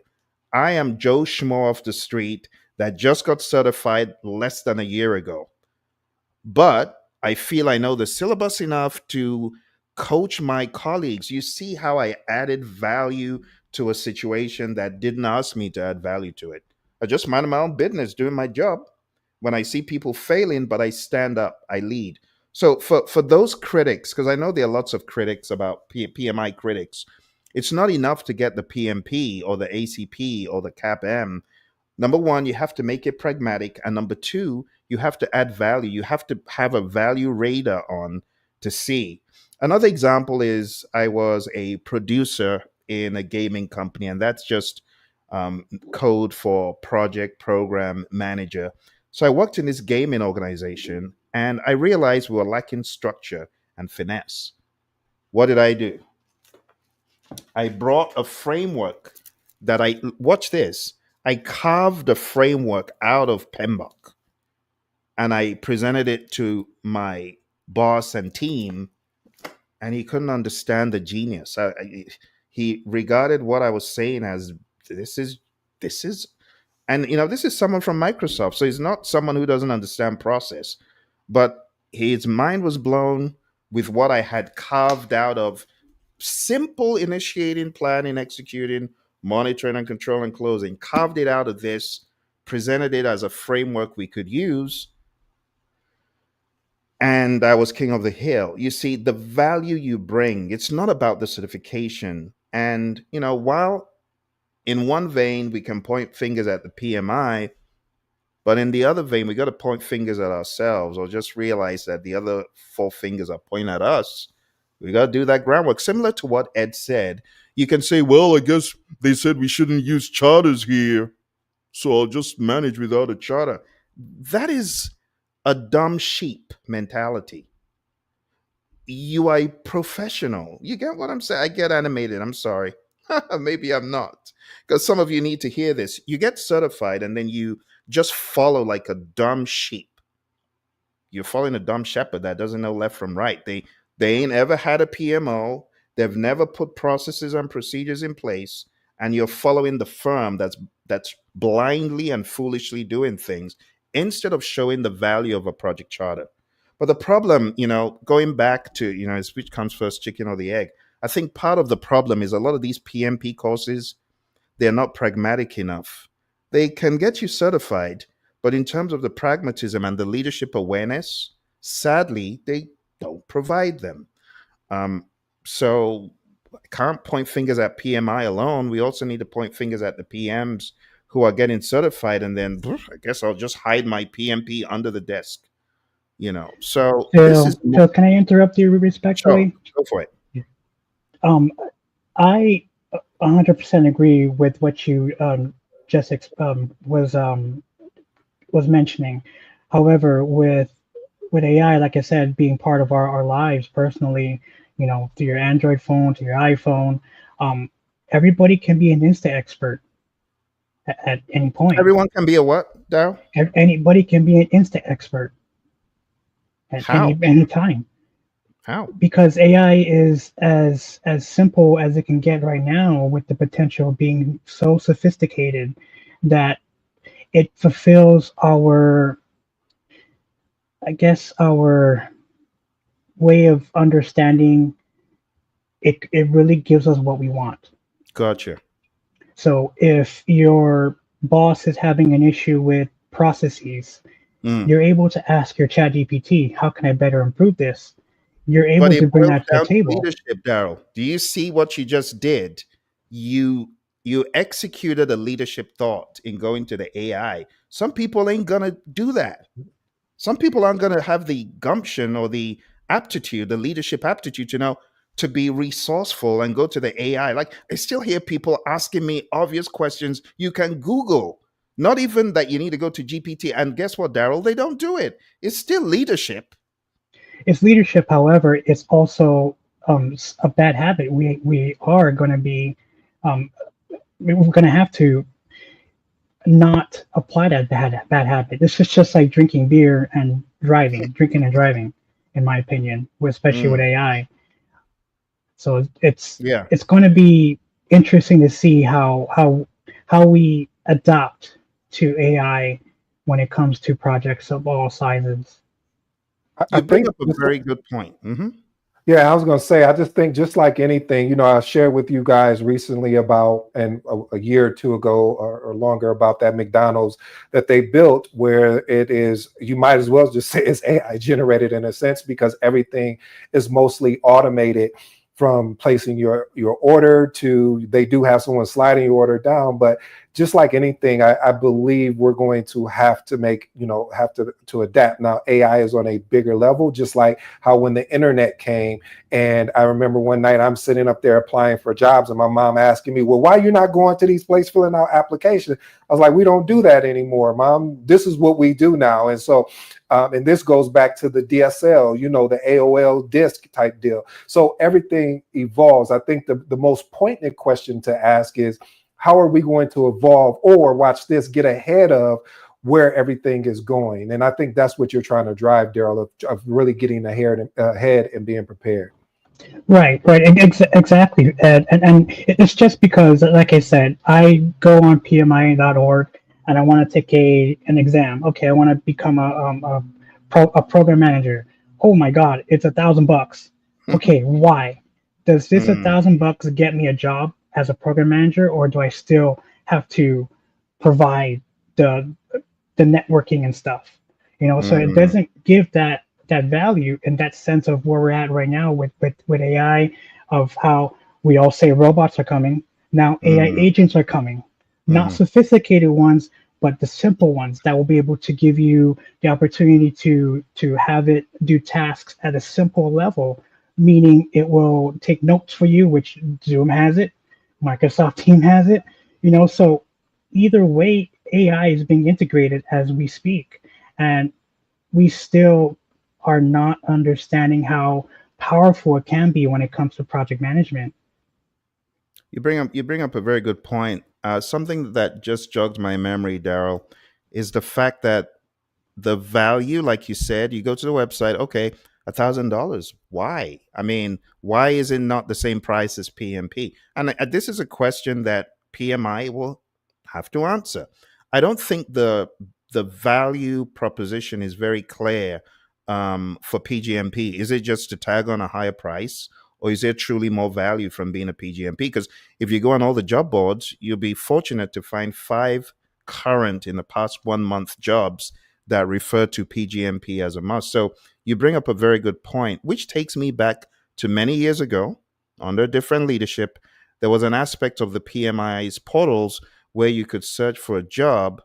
I am Joe Schmo off the street that just got certified less than a year ago. But I feel I know the syllabus enough to coach my colleagues. You see how I added value to a situation that didn't ask me to add value to it. I just mind my own business, doing my job. When I see people failing, but I stand up, I lead. So for those critics, because I know there are lots of critics about PMI critics, it's not enough to get the PMP or the ACP or the CAPM. Number one, you have to make it pragmatic. And number two, you have to add value. You have to have a value radar on to see. Another example is I was a producer in a gaming company, and that's just code for project program manager. So I worked in this gaming organization, and I realized we were lacking structure and finesse. What did I do? I brought a framework that watch this. I carved a framework out of PMBOK and I presented it to my boss and team, and he couldn't understand the genius. He regarded what I was saying as this is, and this is someone from Microsoft, so he's not someone who doesn't understand process, but his mind was blown with what I had carved out of simple initiating, planning, executing, monitoring and controlling, closing, carved it out of this, presented it as a framework we could use, and I was king of the hill. You see, the value you bring, it's not about the certification. And, while in one vein we can point fingers at the PMI, but in the other vein, we got to point fingers at ourselves, or just realize that the other four fingers are pointing at us. We got to do that groundwork. Similar to what Ed said, you can say, well, I guess they said we shouldn't use charters here, so I'll just manage without a charter. That is a dumb sheep mentality. You are a professional. You get what I'm saying? I get animated. I'm sorry. Maybe I'm not. Because some of you need to hear this. You get certified and then you just follow like a dumb sheep. You're following a dumb shepherd that doesn't know left from right. They ain't ever had a PMO. They've never put processes and procedures in place, and you're following the firm that's blindly and foolishly doing things instead of showing the value of a project charter. But the problem, going back to, which comes first, chicken or the egg? I think part of the problem is a lot of these PMP courses, they're not pragmatic enough. They can get you certified, but in terms of the pragmatism and the leadership awareness, sadly, they don't provide them. So I can't point fingers at PMI alone. We also need to point fingers at the PMs who are getting certified, and then I guess I'll just hide my PMP under the desk. So this is Phil, can I interrupt you respectfully? Sure, go for it. I 100% agree with what you just was mentioning. However, with AI, like I said, being part of our lives personally, through your Android phone, to your iPhone, everybody can be an Insta expert at any point. Everyone can be a what, Darrell? Anybody can be an Insta expert at any time. How? Because AI is as simple as it can get right now, with the potential of being so sophisticated that it fulfills our way of understanding. It really gives us what we want. Gotcha. So if your boss is having an issue with processes, you're able to ask your ChatGPT, how can I better improve this? You're able to bring that to the table. Leadership, Darrell. Do you see what you just did? You executed a leadership thought in going to the AI. Some people ain't gonna do that. Some people aren't gonna have the gumption or the aptitude, the leadership aptitude to be resourceful and go to the AI. Like, I still hear people asking me obvious questions you can Google. Not even that you need to go to GPT. And guess what, Darrell? They don't do it. It's still leadership. It's leadership. However, it's also a bad habit. We are going to be, we're going to have to not apply that bad habit. This is just like drinking beer and drinking and driving, in my opinion, especially with AI. So it's going to be interesting to see how we adapt to AI when it comes to projects of all sizes. You bring up a very good point. Mm-hmm. Yeah, I was going to say, I just think just like anything, I shared with you guys recently about, and a year or two ago or longer, about that McDonald's that they built, where it is, you might as well just say it's AI generated in a sense, because everything is mostly automated, from placing your order to, they do have someone sliding your order down. But just like anything, I believe we're going to have to have to adapt. Now, AI is on a bigger level, just like how when the internet came, and I remember one night I'm sitting up there applying for jobs, and my mom asking me, well, why are you not going to these places filling out applications? I was like, we don't do that anymore, Mom. This is what we do now. And so, and this goes back to the DSL, the AOL disk type deal. So everything evolves. I think the most poignant question to ask is, how are we going to evolve, or watch this, get ahead of where everything is going? And I think that's what you're trying to drive, Darrell, of really getting ahead and being prepared. Right, right, exactly. And it's just because, like I said, I go on PMI.org and I want to take an exam. Okay, I want to become a program manager. Oh my God, it's $1,000. Okay, why? Does this $1,000 get me a job as a program manager, or do I still have to provide the networking and stuff? So it doesn't give that value and that sense of where we're at right now with AI, of how we all say robots are coming. Now AI agents are coming, not sophisticated ones, but the simple ones that will be able to give you the opportunity to have it do tasks at a simple level, meaning it will take notes for you, which Zoom has it, Microsoft Team has it, so either way, AI is being integrated as we speak. And we still are not understanding how powerful it can be when it comes to project management. You bring up a very good point. Something that just jogged my memory, Darrell, is the fact that the value, like you said, you go to the website, okay, $1,000. Why? I mean, why is it not the same price as PMP? And this is a question that PMI will have to answer. I don't think the value proposition is very clear for PGMP. Is it just to tag on a higher price, or is there truly more value from being a PGMP? Because if you go on all the job boards, you'll be fortunate to find 5 current in the past 1 month jobs that refer to PGMP as a must. So you bring up a very good point, which takes me back to many years ago under different leadership. There was an aspect of the PMI's portals where you could search for a job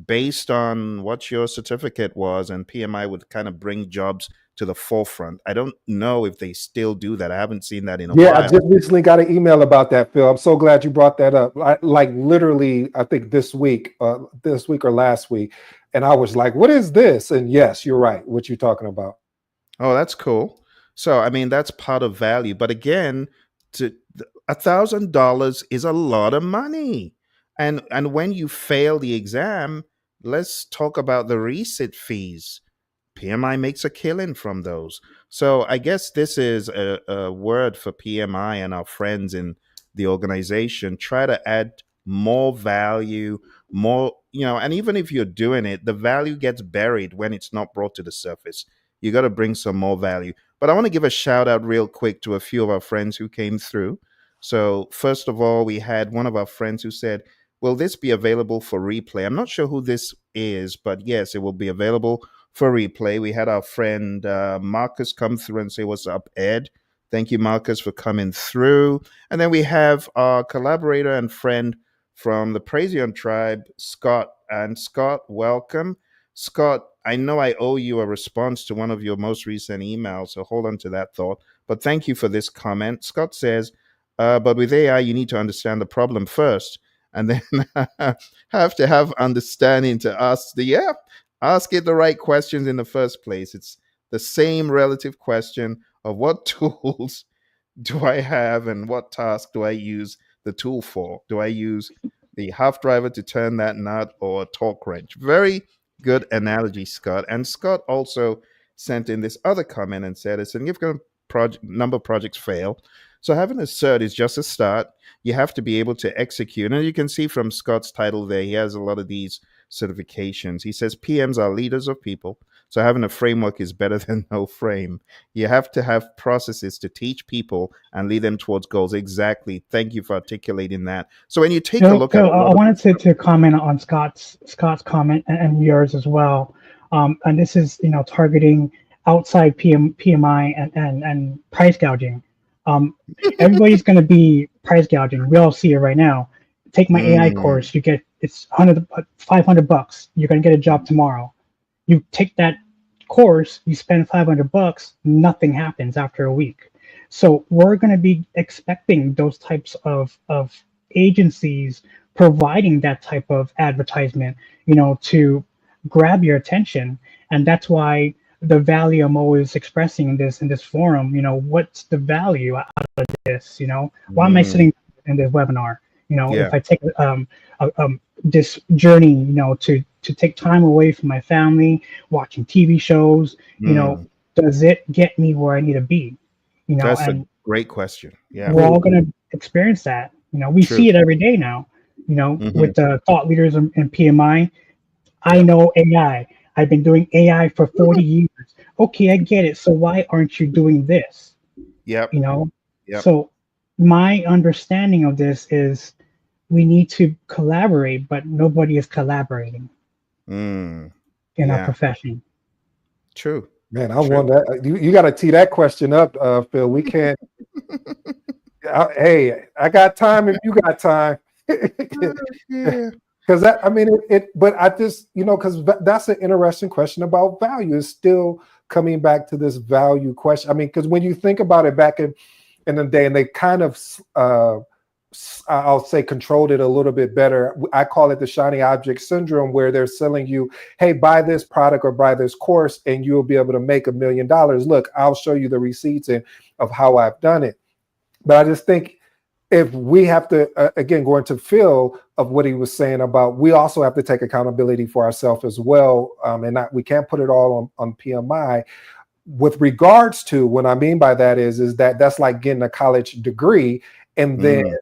based on what your certificate was, and PMI would kind of bring jobs to the forefront. I don't know if they still do that. I haven't seen that in a Yeah, while. I just recently got an email about that, Phill. I'm so glad you brought that up. Like literally, I think this week or last week, and I was like, "What is this?" And yes, you're right. What you're talking about. Oh, that's cool. So, I mean, that's part of value. But again, to $1,000 is a lot of money. And when you fail the exam, let's talk about the resit fees. PMI makes a killing from those. So I guess this is a word for PMI and our friends in the organization. Try to add more value, and even if you're doing it, the value gets buried when it's not brought to the surface. You got to bring some more value. But I want to give a shout out real quick to a few of our friends who came through. So, first of all, we had one of our friends who said, will this be available for replay? I'm not sure who this is, but yes, it will be available for replay. We had our friend Marcus come through and say, what's up, Ed? Thank you, Marcus, for coming through. And then we have our collaborator and friend from the Praision tribe, Scott. And Scott, welcome. Scott, I know I owe you a response to one of your most recent emails, so hold on to that thought. But thank you for this comment. Scott says, but with AI, you need to understand the problem first, and then have to have understanding to ask it the right questions in the first place. It's the same relative question of what tools do I have and what task do I use the tool for? Do I use the half driver to turn that nut or a torque wrench? Very good analogy, Scott. And Scott also sent in this other comment and said a significant number of projects fail. So having a cert is just a start. You have to be able to execute. And you can see from Scott's title there, he has a lot of these certifications. He says PMs are leaders of people. So having a framework is better than no frame. You have to have processes to teach people and lead them towards goals. Exactly. Thank you for articulating that. So when you take a look at Phil, a lot I of wanted to comment on Scott's comment and yours as well. And this is, targeting outside PMI and price gouging. Um, Everybody's going to be price gouging. We all see it right now. Take my AI Mm, course. You get it's 500 bucks. You're going to get a job tomorrow. You take that course, you spend 500 bucks, nothing happens after a week. So we're going to be expecting those types of agencies providing that type of advertisement, to grab your attention. And that's why the value I'm always expressing in this forum, what's the value out of this? Why am I mm, sitting in this webinar? yeah. If I take this journey, to take time away from my family, watching TV shows, Mm, does it get me where I need to be? that's a And great question. Yeah, we're all going to experience that. We see true. it every day now. Hmm. With the thought leaders in PMI. I Yeah. know AI. I've been doing AI for 40 years. Okay, I get it. So why aren't you doing this? Yep. You know? Yep. So my understanding of this is we need to collaborate, but nobody is collaborating Mm, in our yeah. profession. True. Man, I True. want that. You got to tee that question up, Phil. We can't. Hey, I got time if you got time. Yeah. Because that, I mean, but I just, because that's an interesting question about value. It's still coming back to this value question. I mean, because when you think about it back in the day, and they kind of, I'll say, controlled it a little bit better. I call it the shiny object syndrome, where they're selling you, hey, buy this product or buy this course, and you'll be able to make $1 million. Look, I'll show you the receipts of how I've done it. But I just think if we have to, again, going to Phill of what he was saying about, we also have to take accountability for ourselves as well. And we can't put it all on PMI. With regards to what I mean by that is that that's like getting a college degree, and then Mm,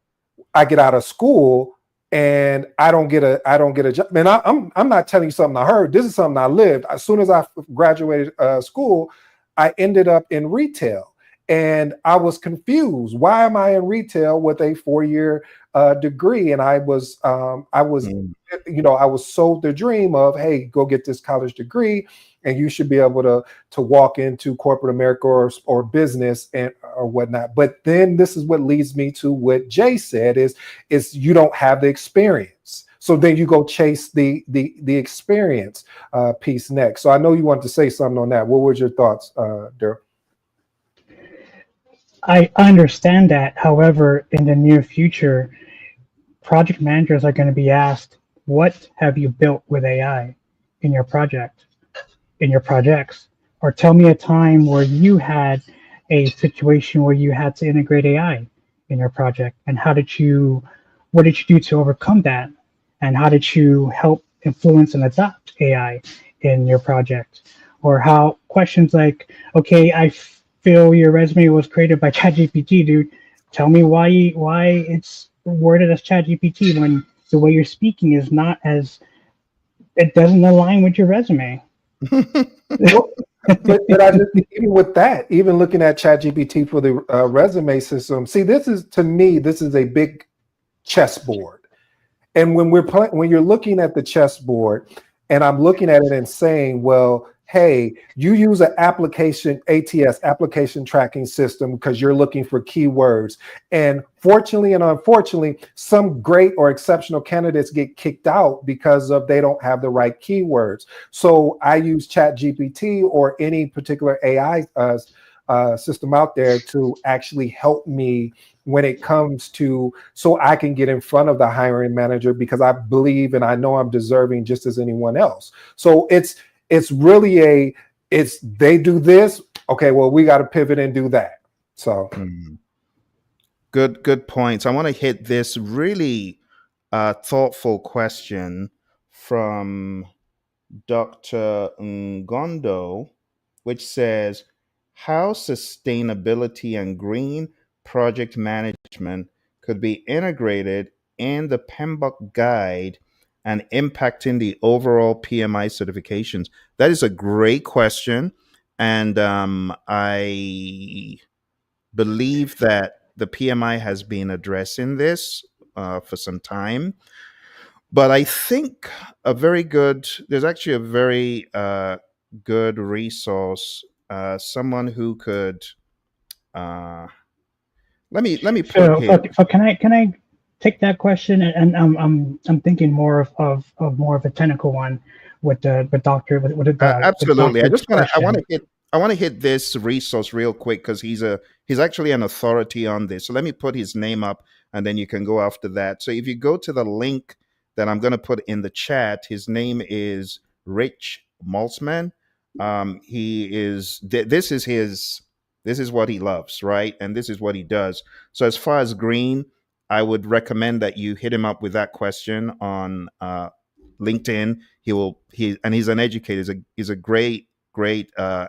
I get out of school and I don't get a job. Man, I'm not telling you something I heard. This is something I lived. As soon as I graduated school, I ended up in retail. And I was confused. Why am I in retail with a 4-year degree? And I was, mm, I was sold the dream of, hey, go get this college degree, and you should be able to walk into corporate America or business or whatnot. But then this is what leads me to what Jay said: is you don't have the experience. So then you go chase the experience piece next. So I know you wanted to say something on that. What were your thoughts, Darrell? I understand that. However, in the near future, project managers are going to be asked, what have you built with AI in your project, in your projects? Or tell me a time where you had a situation where you had to integrate AI in your project, and what did you do to overcome that? And how did you help influence and adopt AI in your project? Or how questions like, okay, I feel your resume was created by ChatGPT, dude. Tell me why it's worded as ChatGPT when the way you're speaking is not as it doesn't align with your resume. Well, but I just, even with that, even looking at ChatGPT for the resume system, see, this is, to me, this is a big chessboard. And when you're looking at the chessboard, and I'm looking at it and saying, well, hey, you use an application tracking system, because you're looking for keywords. And fortunately and unfortunately, some great or exceptional candidates get kicked out because they don't have the right keywords. So I use ChatGPT or any particular AI system out there to actually help me when it comes to, so I can get in front of the hiring manager, because I believe and I know I'm deserving just as anyone else. So it's really they do this, okay, well, we got to pivot and do that. So mm. Good points. I want to hit this really thoughtful question from Dr. Ngondo, which says, how sustainability and green project management could be integrated in the PMBOK guide and impacting the overall PMI certifications? That is a great question. And I believe that the PMI has been addressing this for some time. But I think there's actually a very good resource, someone who could, uh, let me put So, his. can I take that question? And I'm thinking more of more of a technical one with the doctor with the Absolutely. doctor's I want question. to hit this resource real quick because he's actually an authority on this. So let me put his name up, and then you can go after that. So if you go to the link that I'm going to put in the chat, his name is Rich Maltzman. He is this is what he loves, right? And this is what he does. So as far as green, I would recommend that you hit him up with that question on LinkedIn. He's an educator. He's a great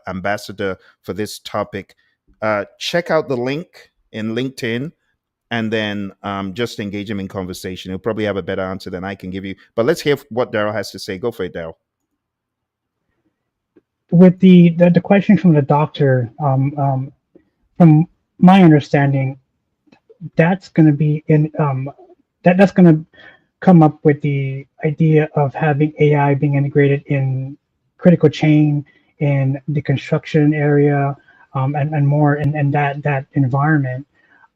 ambassador for this topic. Check out the link in LinkedIn, and then just engage him in conversation. He'll probably have a better answer than I can give you. But let's hear what Darrell has to say. Go for it, Darrell. With the question from the doctor, from my understanding, that's going to be in that's going to come up with the idea of having AI being integrated in critical chain in the construction area, and more in that environment.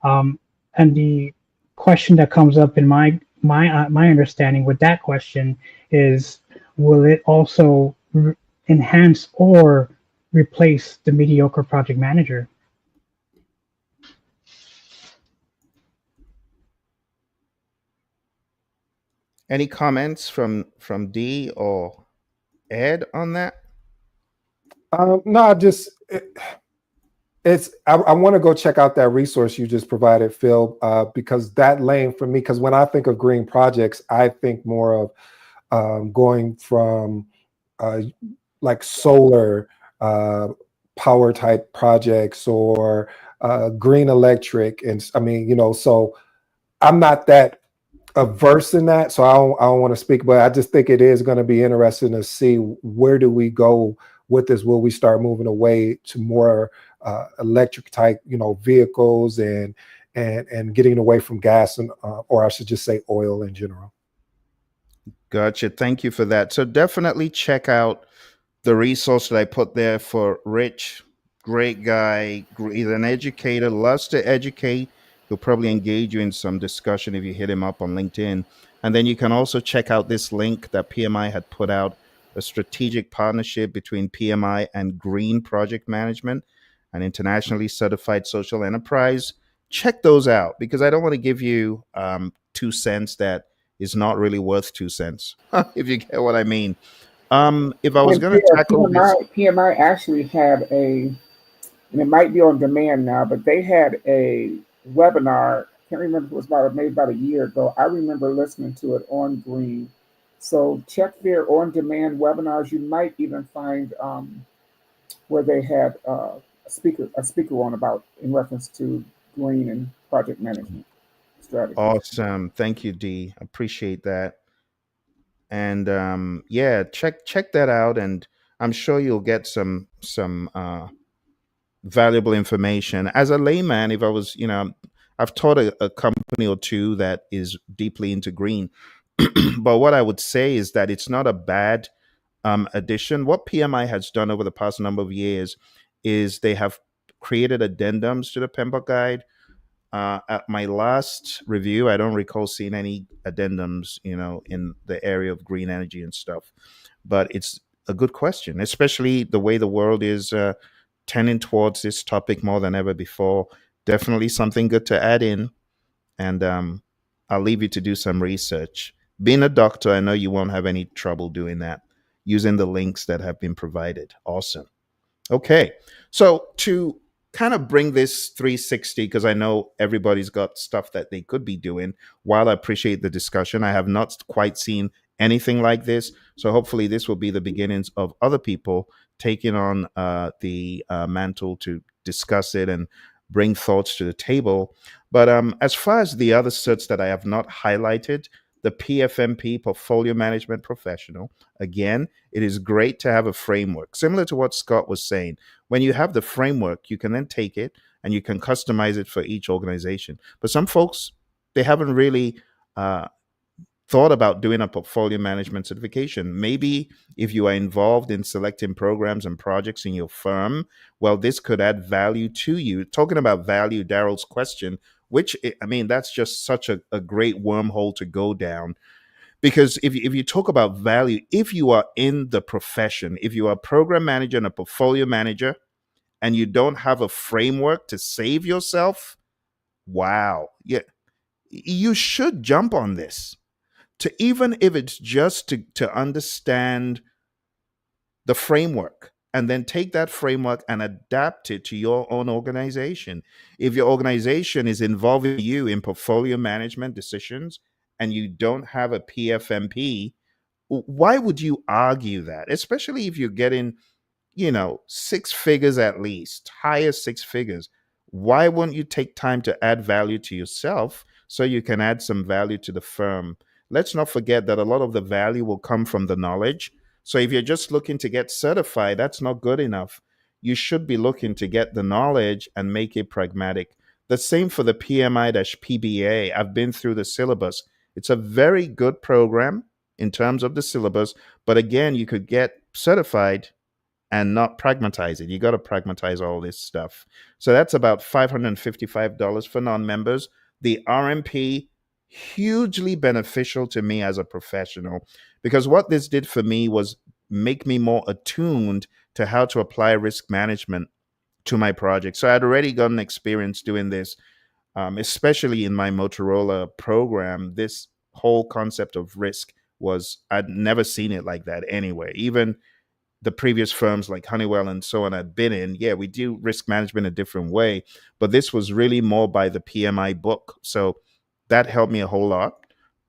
And the question that comes up in my understanding with that question is, will it also enhance or replace the mediocre project manager? Any comments from D or Ed on that? No, I want to go check out that resource you just provided, Phill, because that lane for me, because when I think of green projects, I think more of going from like solar power type projects or green electric. And I mean, so I'm not that averse in that, so I don't want to speak, but I just think it is going to be interesting to see where do we go with this. Will we start moving away to more electric type, vehicles and getting away from gas and or I should just say oil in general? Gotcha. Thank you for that. So definitely check out the resource that I put there for Rich. Great guy. He's an educator, loves to educate. He'll probably engage you in some discussion if you hit him up on LinkedIn. And then you can also check out this link that PMI had put out, a strategic partnership between PMI and Green Project Management, an internationally certified social enterprise. Check those out because I don't want to give you 2 cents that is not really worth 2 cents, if you get what I mean. If I was And going to tackle this, PMI actually had and it might be on demand now, but they had a webinar. I can't remember if it was maybe about a year ago. I remember listening to it on Green. So check their on demand webinars. You might even find where they had a speaker on about in reference to Green and project management strategy. awesome. Thank you, D. Appreciate that. And yeah, check that out, and I'm sure you'll get some valuable information. As a layman, if I was, I've taught a company or two that is deeply into green, but what I would say is that it's not a bad addition. What PMI has done over the past number of years is they have created addendums to the PMBOK guide. At my last review, I don't recall seeing any addendums, in the area of green energy and stuff. But it's a good question, especially the way the world is tending towards this topic more than ever before. Definitely something good to add in. And I'll leave you to do some research. Being a doctor, I know you won't have any trouble doing that using the links that have been provided. Awesome. Okay. So to kind of bring this 360, because I know everybody's got stuff that they could be doing, while I appreciate the discussion, I have not quite seen anything like this. So hopefully this will be the beginnings of other people taking on the mantle to discuss it and bring thoughts to the table. But as far as the other certs that I have not highlighted, the PfMP, Portfolio Management Professional. Again, it is great to have a framework, similar to what Scott was saying. When you have the framework, you can then take it and you can customize it for each organization. But some folks, they haven't really thought about doing a portfolio management certification. Maybe if you are involved in selecting programs and projects in your firm, well, this could add value to you. Talking about value, Darrell's question, which, I mean, that's just such a great wormhole to go down. Because if you talk about value, if you are in the profession, if you are a program manager and a portfolio manager, and you don't have a framework to save yourself, wow, yeah, you should jump on this, to even if it's just to understand the framework, and then take that framework and adapt it to your own organization. If your organization is involving you in portfolio management decisions and you don't have a PfMP, why would you argue that? Especially if you're getting, six figures at least, higher six figures. Why won't you take time to add value to yourself so you can add some value to the firm? Let's not forget that a lot of the value will come from the knowledge. So if you're just looking to get certified, that's not good enough. You should be looking to get the knowledge and make it pragmatic. The same for the PMI-PBA. I've been through the syllabus. It's a very good program in terms of the syllabus, but again, you could get certified and not pragmatize it. You got to pragmatize all this stuff. So that's about $555 for non-members. The RMP, hugely beneficial to me as a professional, because what this did for me was make me more attuned to how to apply risk management to my project. So I'd already gotten experience doing this, especially in my Motorola program. This whole concept of risk I'd never seen it like that anyway. Even the previous firms like Honeywell and so on I'd been in, yeah, we do risk management a different way, but this was really more by the PMI book. So that helped me a whole lot.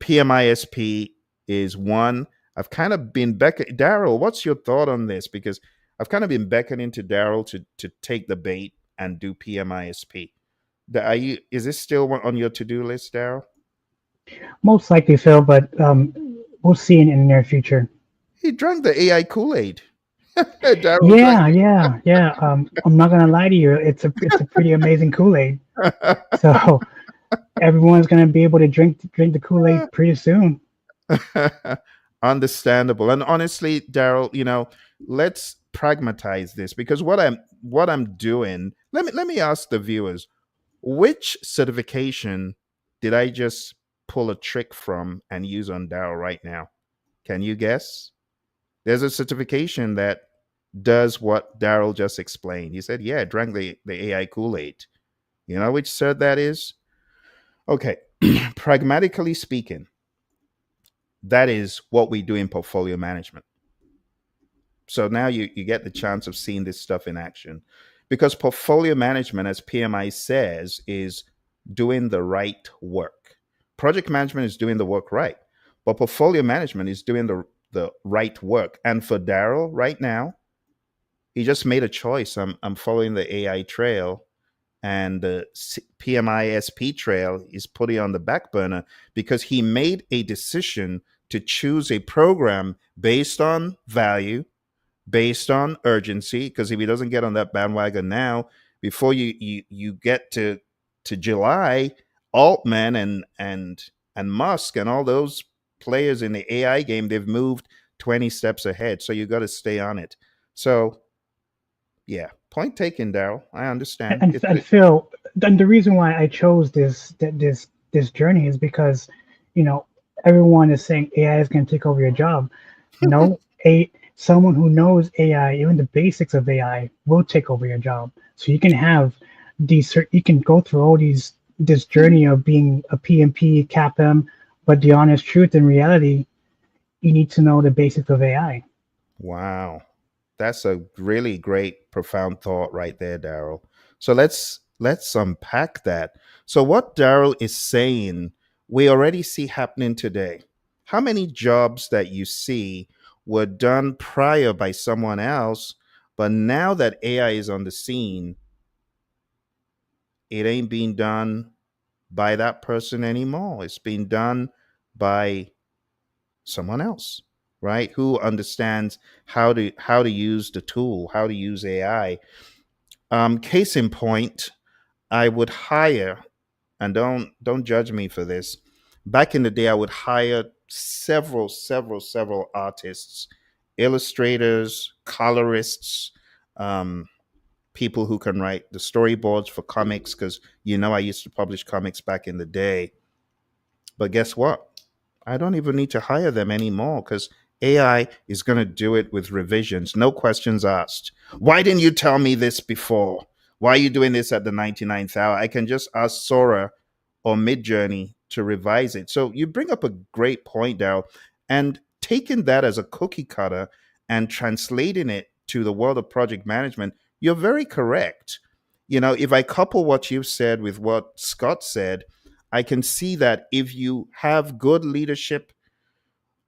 PMI-SP is one. I've kind of been Darrell, what's your thought on this? Because I've kind of been beckoning to Darrell to take the bait and do PMI-SP. Is this still on your to-do list, Darrell? Most likely, Phill, but we'll see in the near future. He drank the AI Kool-Aid. Yeah. I'm not gonna lie to you. It's a pretty amazing Kool-Aid. So everyone's gonna be able to drink the Kool-Aid pretty soon. Understandable. And honestly, Darrell, let's pragmatize this, because what I'm doing, let me ask the viewers, which certification did I just pull a trick from and use on Darrell right now? Can you guess? There's a certification that does what Darrell just explained. He said, yeah, drank the AI Kool-Aid. You know which cert that is? Okay. Pragmatically speaking, that is what we do in portfolio management. So now you get the chance of seeing this stuff in action, because portfolio management, as PMI says, is doing the right work. Project management is doing the work right, but portfolio management is doing the right work. And for Darrell right now, he just made a choice. I'm following the AI trail, and the PMI-SP trail is putting on the back burner because he made a decision to choose a program based on value, based on urgency. Because if he doesn't get on that bandwagon now, before you get to July, Altman and Musk and all those players in the AI game, they've moved 20 steps ahead. So you got to stay on it. So yeah, point taken, Darrell. I understand. And Phill, the reason why I chose this journey is because, everyone is saying AI is going to take over your job. No, someone who knows AI, even the basics of AI, will take over your job. So you can have you can go through all this journey of being a PMP, CAPM, but the honest truth in reality, you need to know the basics of AI. Wow. That's a really great, profound thought right there, Darrell. So let's unpack that. So what Darrell is saying, we already see happening today. How many jobs that you see were done prior by someone else, but now that AI is on the scene, it ain't being done by that person anymore. It's being done by someone else, right? Who understands how to use the tool, how to use AI. Case in point, I would hire, and don't judge me for this. Back in the day, I would hire several artists, illustrators, colorists, um, people who can write the storyboards for comics, because I used to publish comics back in the day. But guess what? I don't even need to hire them anymore because AI is going to do it with revisions, no questions asked. Why didn't you tell me this before? Why are you doing this at the 99th hour? I can just ask Sora or Midjourney to revise it. So you bring up a great point, Darrell, and taking that as a cookie cutter and translating it to the world of project management, you're very correct. If I couple what you've said with what Scott said, I can see that if you have good leadership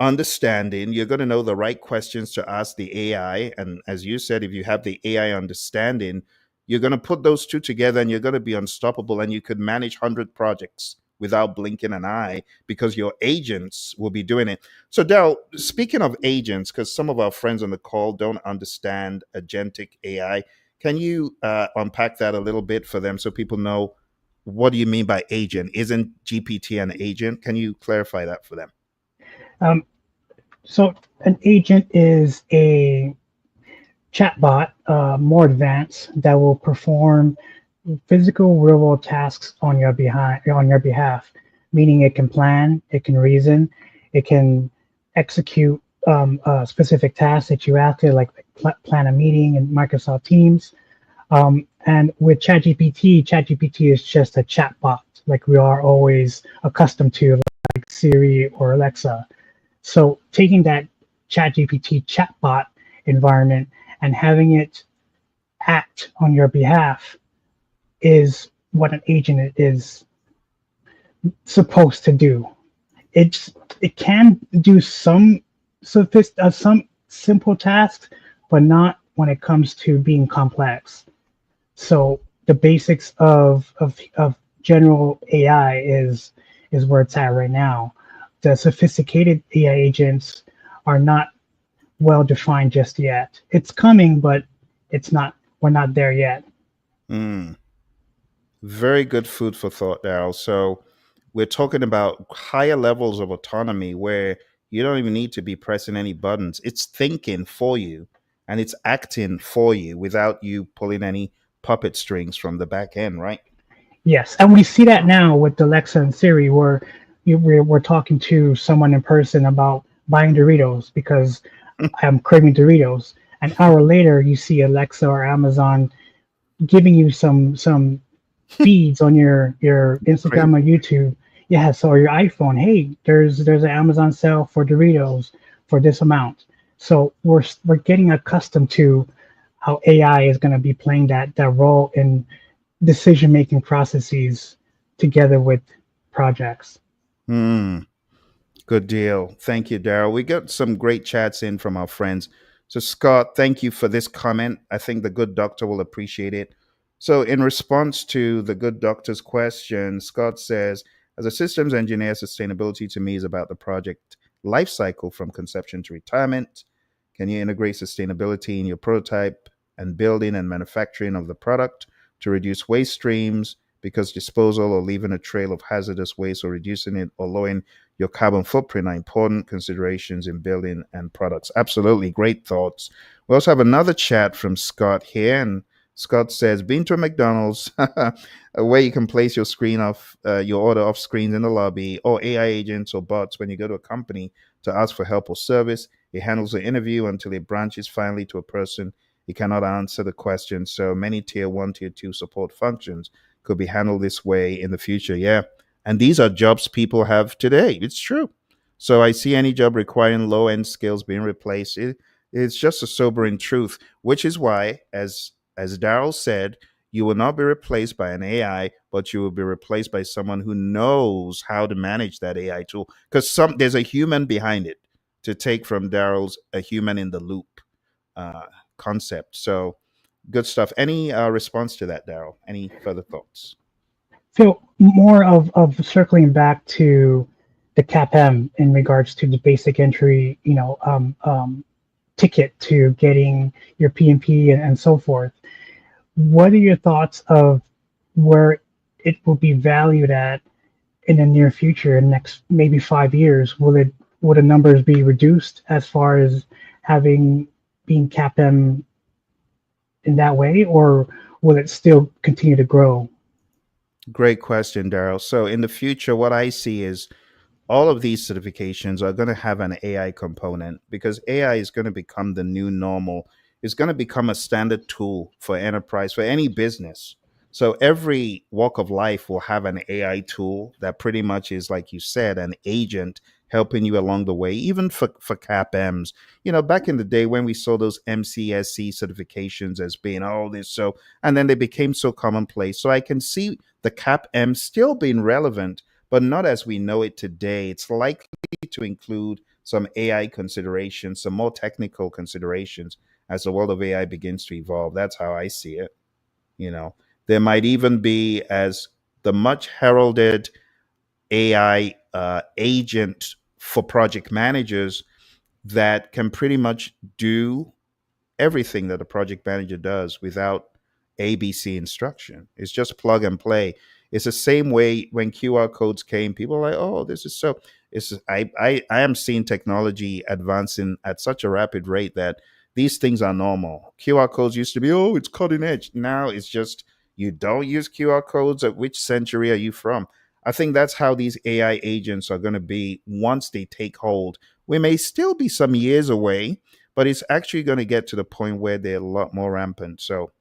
understanding, you're going to know the right questions to ask the AI. And as you said, if you have the AI understanding, you're going to put those two together and you're going to be unstoppable. And you could manage 100 projects without blinking an eye because your agents will be doing it. So, Darrell, speaking of agents, because some of our friends on the call don't understand agentic AI, can you unpack that a little bit for them so people know what do you mean by agent? Isn't GPT an agent? Can you clarify that for them? Um, so an agent is a chatbot, more advanced, that will perform physical real-world tasks on your behalf. Meaning it can plan, it can reason, it can execute specific tasks that you ask it, like plan a meeting in Microsoft Teams. And with ChatGPT is just a chatbot, like we are always accustomed to, like Siri or Alexa. So taking that ChatGPT chatbot environment and having it act on your behalf is what an agent is supposed to do. It can do some simple tasks, but not when it comes to being complex. So the basics of general AI is where it's at right now. The sophisticated AI agents are not well defined just yet. It's coming, but it's not. We're not there yet. Mm, very good food for thought, Darrell. So we're talking about higher levels of autonomy where you don't even need to be pressing any buttons. It's thinking for you and it's acting for you without you pulling any puppet strings from the back end, right? Yes, and we see that now with Alexa and Siri, where we're talking to someone in person about buying Doritos because I'm craving Doritos. An hour later, you see Alexa or Amazon giving you some feeds on your Great. Instagram or YouTube. Yes, or your iPhone. Hey, there's an Amazon sale for Doritos for this amount. So we're getting accustomed to how AI is going to be playing that role in decision making processes together with projects. Mm, good deal. Thank you, Darrell. We got some great chats in from our friends. So, Scott, thank you for this comment. I think the good doctor will appreciate it. So, in response to the good doctor's question, Scott says, as a systems engineer, sustainability to me is about the project life cycle from conception to retirement. Can you integrate sustainability in your prototype and building and manufacturing of the product to reduce waste streams? Because disposal or leaving a trail of hazardous waste or reducing it or lowering your carbon footprint are important considerations in building and products. Absolutely. Great thoughts. We also have another chat from Scott here. And Scott says, been to a McDonald's where you can place your screen off, your order off screens in the lobby, or AI agents or bots when you go to a company to ask for help or service. It handles the interview until it branches finally to a person. It cannot answer the question. So many tier 1, tier 2 support functions could be handled this way in the future. Yeah. And these are jobs people have today. It's true. So I see any job requiring low end skills being replaced. It's just a sobering truth, which is why, as Darrell said, you will not be replaced by an AI, but you will be replaced by someone who knows how to manage that AI tool. Because there's a human behind it, to take from Darrell's a human in the loop uh, concept. So good stuff. Any response to that, Darrell? Any further thoughts? Phil, more of circling back to the CAPM in regards to the basic entry, ticket to getting your PMP and so forth. What are your thoughts of where it will be valued at in the near future, in next maybe 5 years? Will the numbers be reduced as far as having being CAPM in that way, or will it still continue to grow? Great question, Darrell. So in the future, what I see is all of these certifications are going to have an AI component because AI is going to become the new normal. It's going to become a standard tool for enterprise, for any business. So every walk of life will have an AI tool that pretty much is, like you said, an agent helping you along the way, even for CAPMs. Back in the day when we saw those MCSC certifications as being all this, so, and then they became so commonplace. So I can see the CAPM still being relevant, but not as we know it today. It's likely to include some AI considerations, some more technical considerations as the world of AI begins to evolve. That's how I see it. There might even be, as the much heralded AI agent for project managers that can pretty much do everything that a project manager does without ABC instruction. It's just plug and play. It's the same way when QR codes came. People are like, "Oh, this is so." I am seeing technology advancing at such a rapid rate that these things are normal. QR codes used to be, "Oh, it's cutting edge." Now it's just, you don't use QR codes. At which century are you from? I think that's how these AI agents are going to be once they take hold. We may still be some years away, but it's actually going to get to the point where they're a lot more rampant. So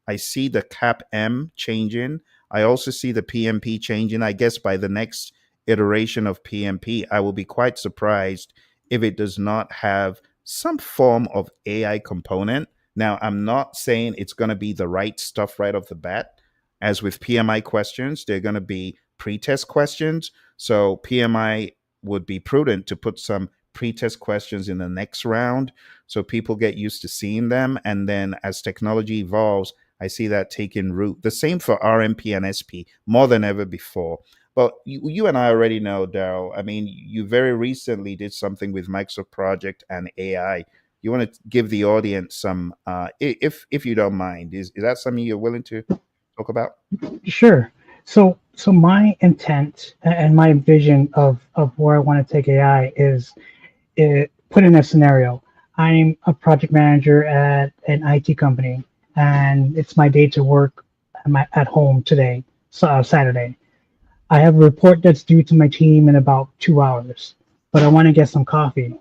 I see the CAPM changing. I also see the PMP changing. I guess by the next iteration of PMP, I will be quite surprised if it does not have some form of AI component. Now, I'm not saying it's going to be the right stuff right off the bat. As with PMI questions, they're going to be pre-test questions. So PMI would be prudent to put some pre-test questions in the next round so people get used to seeing them. And then as technology evolves, I see that taking root. The same for RMP and SP, more than ever before. But you and I already know, Darrell. I mean, you very recently did something with Microsoft Project and AI. You want to give the audience some, if you don't mind, is that something you're willing to talk about? Sure. So my intent and my vision of where I want to take AI is, put in a scenario. I'm a project manager at an IT company, and it's my day to work at home today, Saturday. I have a report that's due to my team in about 2 hours, but I want to get some coffee.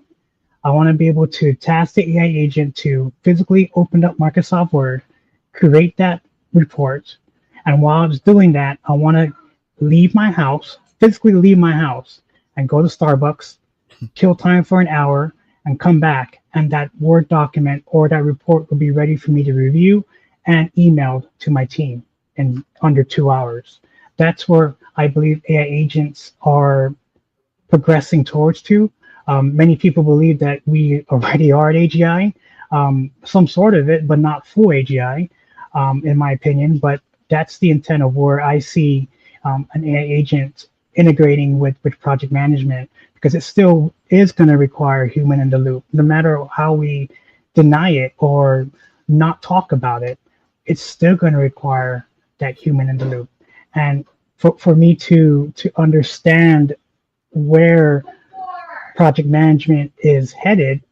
I want to be able to task the AI agent to physically open up Microsoft Word, create that report, and while I was doing that, I want to leave my house, physically leave my house, and go to Starbucks, kill time for an hour, and come back, and that Word document or that report will be ready for me to review and emailed to my team in under 2 hours. That's where I believe AI agents are progressing towards to. Many people believe that we already are at AGI, some sort of it, but not full AGI, in my opinion. But that's the intent of where I see an AI agent integrating with project management, because it still is going to require human in the loop. No matter how we deny it or not talk about it, it's still going to require that human in the loop. And for me to understand where project management is headed,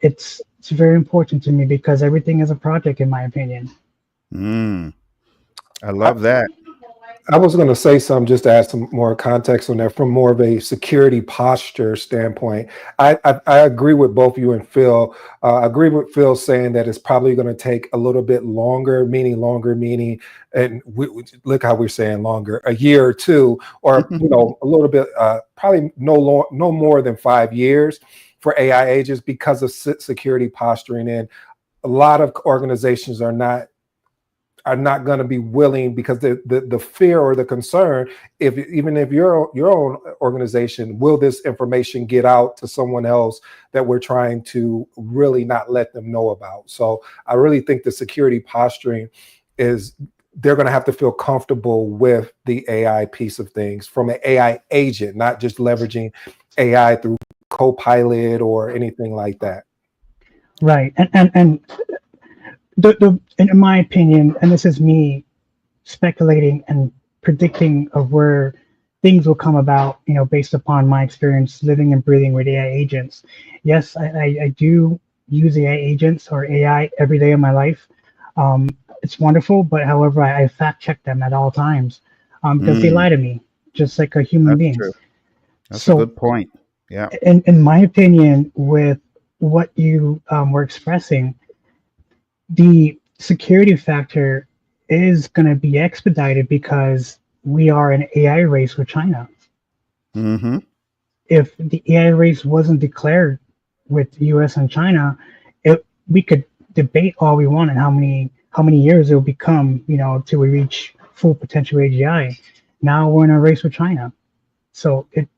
it's very important to me, because everything is a project, in my opinion. I love that. I was going to say something just to add some more context on that from more of a security posture standpoint. I agree with both you and Phill. I agree with Phill saying that it's probably going to take a little bit longer, and look how we're saying longer, a year or two, or a little bit, probably no more than 5 years for AI agents because of security posturing. And a lot of organizations are not going to be willing, because the fear or the concern, even if your own organization, will this information get out to someone else that we're trying to really not let them know about? So I really think the security posturing is they're going to have to feel comfortable with the AI piece of things from an AI agent, not just leveraging AI through Copilot or anything like that. Right. And in my opinion, and this is me speculating and predicting of where things will come about, based upon my experience living and breathing with AI agents. Yes, I do use AI agents or AI every day of my life. It's wonderful, but however, I fact check them at all times because they lie to me, just like a human being. True. That's So, a good point. Yeah. in my opinion, with what you were expressing, the security factor is going to be expedited because we are an AI race with China. Mm-hmm. If the AI race wasn't declared with the U.S. and China, we could debate all we want and how many years it will become, till we reach full potential AGI. Now we're in a race with China, so it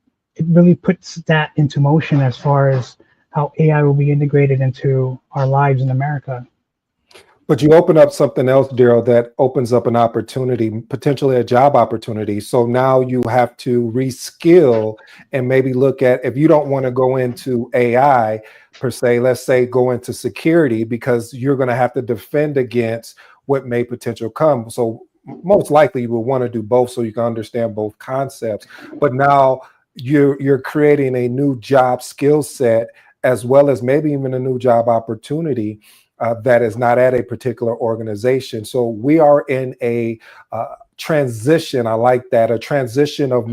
really puts that into motion as far as how AI will be integrated into our lives in America. But you open up something else, Darrell, that opens up an opportunity, potentially a job opportunity. So now you have to reskill and maybe look at, if you don't want to go into AI per se, let's say go into security, because you're going to have to defend against what may potential come. So most likely you will want to do both so you can understand both concepts. But now you're creating a new job skill set, as well as maybe even a new job opportunity that is not at a particular organization. So we are in a transition. I like that, a transition of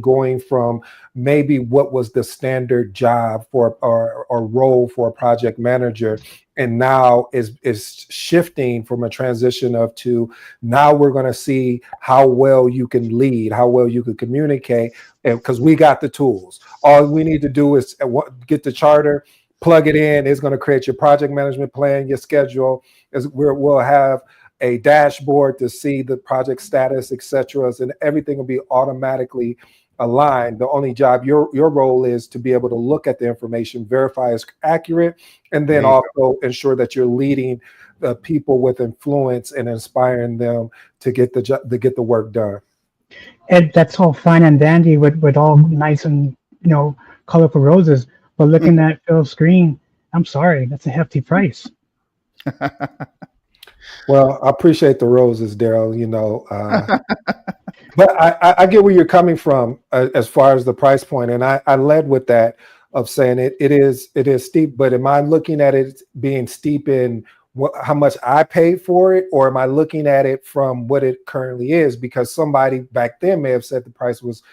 going from maybe what was the standard job for or role for a project manager, and now is shifting from a transition to now we're going to see how well you can lead, how well you can communicate, because we got the tools. All we need to do is get the charter, plug it in. It's going to create your project management plan, your schedule. We'll have a dashboard to see the project status, etc., and everything will be automatically aligned. The only job, your role is to be able to look at the information, verify it's accurate, and then also ensure that you're leading the people with influence and inspiring them to get the work done. And that's all fine and dandy with all nice and colorful roses. But looking at Phil's screen, I'm sorry, that's a hefty price. Well, I appreciate the roses, Darrell, but I get where you're coming from as far as the price point. And I led with that of saying it is steep, but am I looking at it being steep in how much I paid for it, or am I looking at it from what it currently is? Because somebody back then may have said the price was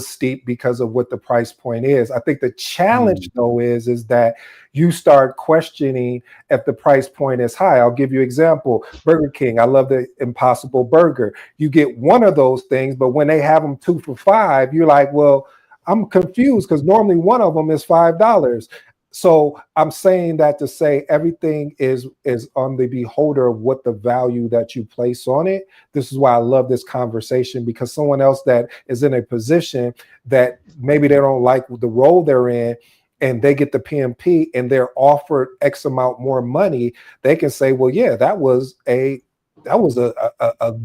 steep because of what the price point is. I think the challenge though is that you start questioning if the price point is high. I'll give you an example. Burger King, I love the Impossible Burger. You get one of those things, but when they have them 2 for $5, you're like, well, I'm confused because normally one of them is $5. So I'm saying that to say everything is on the beholder of what the value that you place on it. This is why I love this conversation, because someone else that is in a position that maybe they don't like the role they're in, and they get the PMP and they're offered X amount more money, they can say, well, yeah, that was a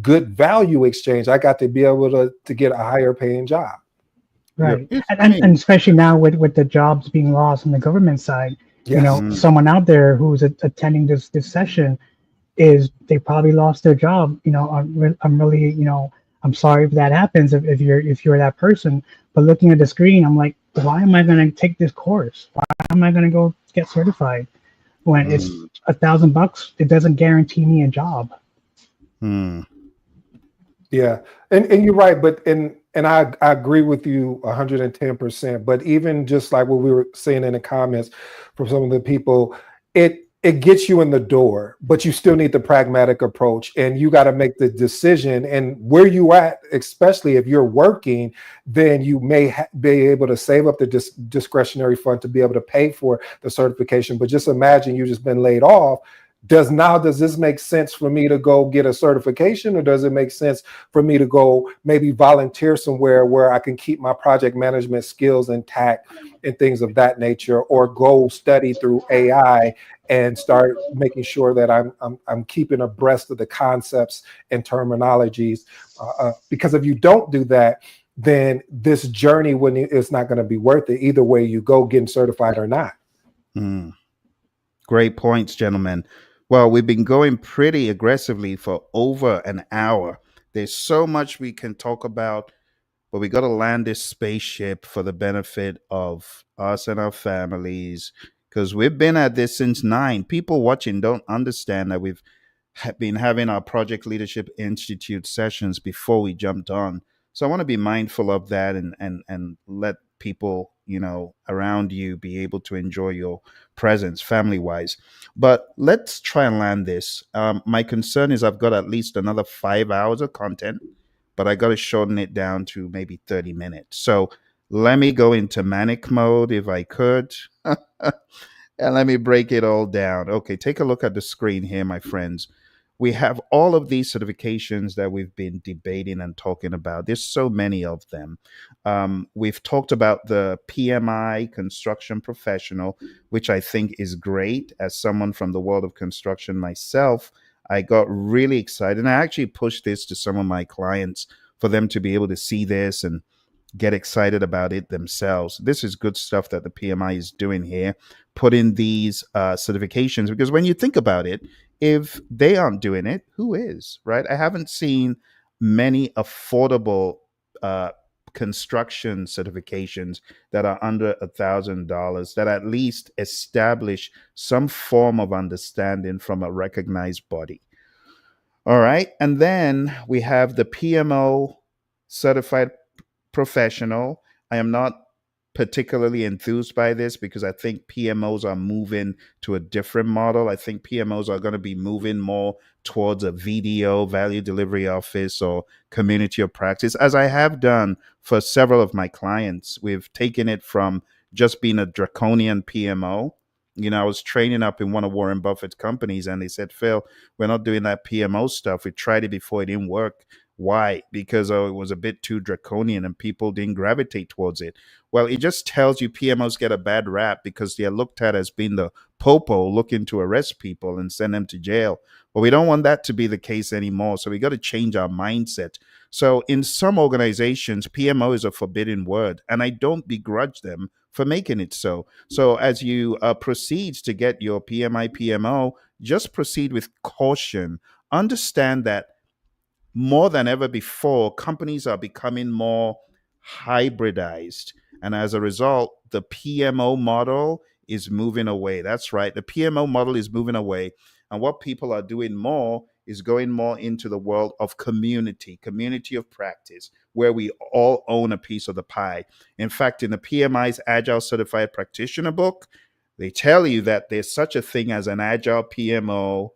good value exchange. I got to be able to get a higher paying job. Right. And especially now with the jobs being lost on the government side, someone out there who's attending this session they probably lost their job. I'm really, I'm sorry if that happens if you're that person. But looking at the screen, I'm like, why am I going to take this course? Why am I going to go get certified when it's $1,000? It doesn't guarantee me a job. Yeah, and you're right, but and I agree with you 110%. But even just like what we were saying in the comments from some of the people, it gets you in the door, but you still need the pragmatic approach, and you got to make the decision. And where you at, especially if you're working, then you may be able to save up the discretionary fund to be able to pay for the certification. But just imagine you just been laid off. does this make sense for me to go get a certification, or does it make sense for me to go maybe volunteer somewhere where I can keep my project management skills intact and things of that nature, or go study through AI and start making sure that I'm keeping abreast of the concepts and terminologies, because if you don't do that, then this journey it's not going to be worth it. Either way you go, getting certified or not. Great points, gentlemen. Well, we've been going pretty aggressively for over an hour. There's so much we can talk about, but we got to land this spaceship for the benefit of us and our families, because we've been at this since 9. People watching don't understand that we've been having our Project Leadership Institute sessions before we jumped on. So I want to be mindful of that, and let people, around you be able to enjoy your presence family wise. But let's try and land this. My concern is I've got at least another 5 hours of content, but I got to shorten it down to maybe 30 minutes. So let me go into manic mode if I could. And let me break it all down. Okay, take a look at the screen here, my friends. We have all of these certifications that we've been debating and talking about. There's so many of them. We've talked about the PMI construction professional, which I think is great. As someone from the world of construction myself, I got really excited. And I actually pushed this to some of my clients for them to be able to see this and get excited about it themselves. This is good stuff that the PMI is doing here, putting these certifications, because when you think about it, if they aren't doing it, who is, right? I haven't seen many affordable construction certifications that are under $1,000 that at least establish some form of understanding from a recognized body. All right. And then we have the PMO certified professional. I am not particularly enthused by this because I think PMOs are moving to a different model. I think PMOs are going to be moving more towards a VDO, value delivery office, or community of practice, as I have done for several of my clients. We've taken it from just being a draconian PMO. I was training up in one of Warren Buffett's companies, and they said, Phill, we're not doing that PMO stuff. We tried it before, it didn't work. Why? Because it was a bit too draconian and people didn't gravitate towards it. Well, it just tells you PMOs get a bad rap because they're looked at as being the popo looking to arrest people and send them to jail. But we don't want that to be the case anymore. So we got to change our mindset. So in some organizations, PMO is a forbidden word, and I don't begrudge them for making it so. So as you proceed to get your PMI PMO, just proceed with caution. Understand that more than ever before, companies are becoming more hybridized. And as a result, the PMO model is moving away. That's right. The PMO model is moving away. And what people are doing more is going more into the world of community of practice, where we all own a piece of the pie. In fact, in the PMI's Agile Certified Practitioner book, they tell you that there's such a thing as an Agile PMO,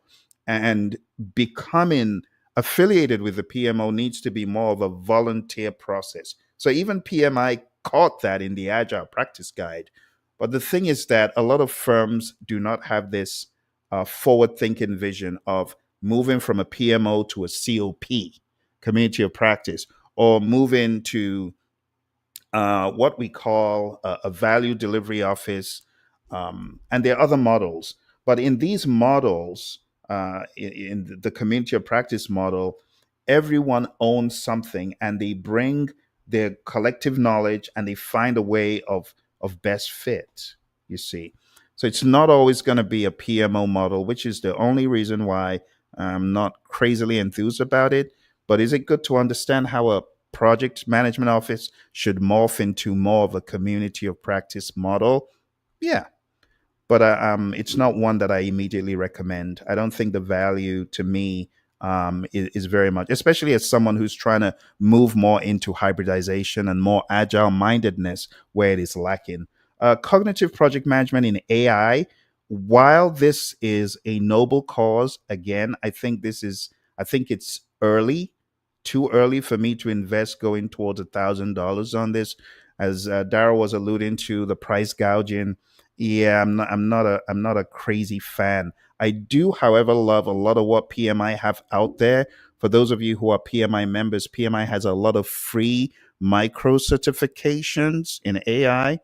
and becoming affiliated with the PMO needs to be more of a volunteer process. So even PMI caught that in the Agile Practice Guide. But the thing is that a lot of firms do not have this forward-thinking vision of moving from a PMO to a COP, community of practice, or moving to what we call a value delivery office. And there are other models. But in these models, in the community of practice model, everyone owns something and they bring their collective knowledge and they find a way of best fit, you see. So it's not always going to be a PMO model, which is the only reason why I'm not crazily enthused about it. But is it good to understand how a project management office should morph into more of a community of practice model? Yeah, but it's not one that I immediately recommend. I don't think the value to me is very much, especially as someone who's trying to move more into hybridization and more agile mindedness where it is lacking. Cognitive project management in AI, while this is a noble cause, again, I think it's early, too early for me to invest going towards $1,000 on this. As Darrell was alluding to, the price gouging. Yeah, I'm not a crazy fan. I do, however, love a lot of what PMI have out there. For those of you who are PMI members, PMI has a lot of free micro certifications in AI.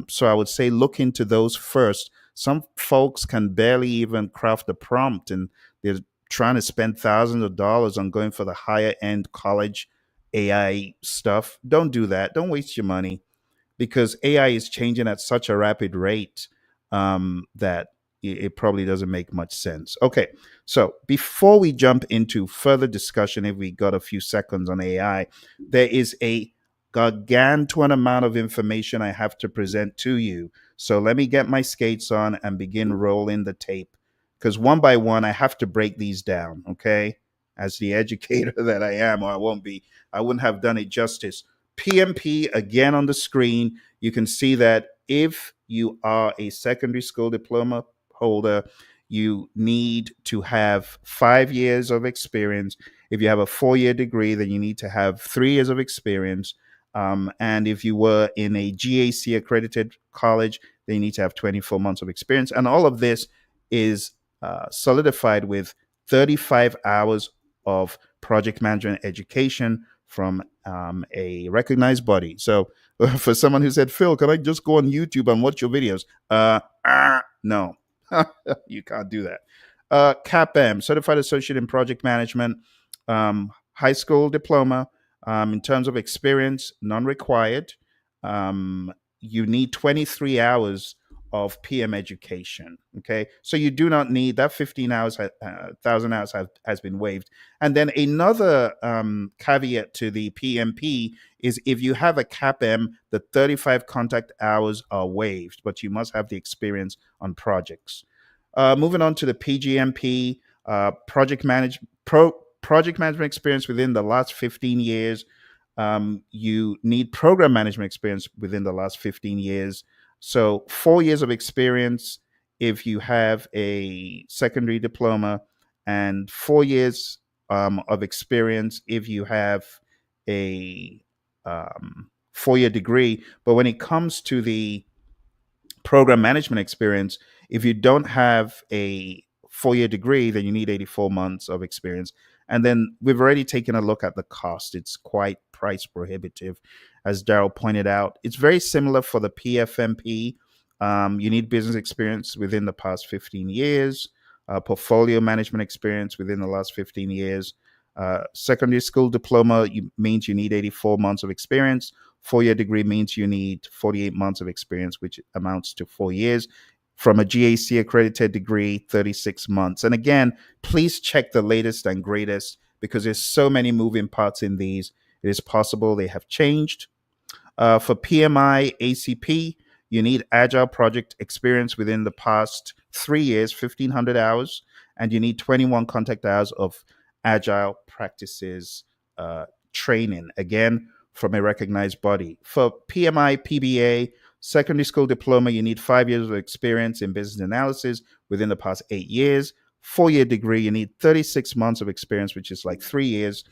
So I would say look into those first. Some folks can barely even craft a prompt, and they're trying to spend thousands of dollars on going for the higher end college AI stuff. Don't do that. Don't waste your money, because AI is changing at such a rapid rate that it probably doesn't make much sense. Okay, so before we jump into further discussion, if we got a few seconds on AI, there is a gargantuan amount of information I have to present to you. So let me get my skates on and begin rolling the tape, because one by one, I have to break these down, okay? As the educator that I am, or I wouldn't have done it justice. PMP again on the screen. You can see that if you are a secondary school diploma holder, you need to have 5 years of experience. If you have a 4-year degree, then you need to have 3 years of experience. And if you were in a GAC accredited college, then you need to have 24 months of experience. And all of this is solidified with 35 hours of project management education from a recognized body. So for someone who said, Phill, can I just go on YouTube and watch your videos? No, you can't do that. CAPM, Certified Associate in Project Management, high school diploma. In terms of experience, none required. You need 23 hours of PM education. Okay, so you do not need that. 15 hours, 1,000 hours has been waived. And then another caveat to the PMP is if you have a CAPM, the 35 contact hours are waived, but you must have the experience on projects. Moving on to the PGMP, project management experience within the last 15 years. You need program management experience within the last 15 years. So 4 years of experience if you have a secondary diploma, and 4 years of experience if you have a 4-year degree. But when it comes to the program management experience, if you don't have a 4-year degree, then you need 84 months of experience. And then we've already taken a look at the cost. It's quite price prohibitive, as Darrell pointed out. It's very similar for the PfMP. You need business experience within the past 15 years, portfolio management experience within the last 15 years. Secondary school diploma means you need 84 months of experience. 4-year degree means you need 48 months of experience, which amounts to 4 years. From a GAC accredited degree, 36 months. And again, please check the latest and greatest, because there's so many moving parts in these. It is possible they have changed. For PMI-ACP, you need agile project experience within the past 3 years, 1,500 hours, and you need 21 contact hours of agile practices training, again, from a recognized body. For PMI-PBA, secondary school diploma, you need 5 years of experience in business analysis within the past 8 years. 4-year degree, you need 36 months of experience, which is like 3 years.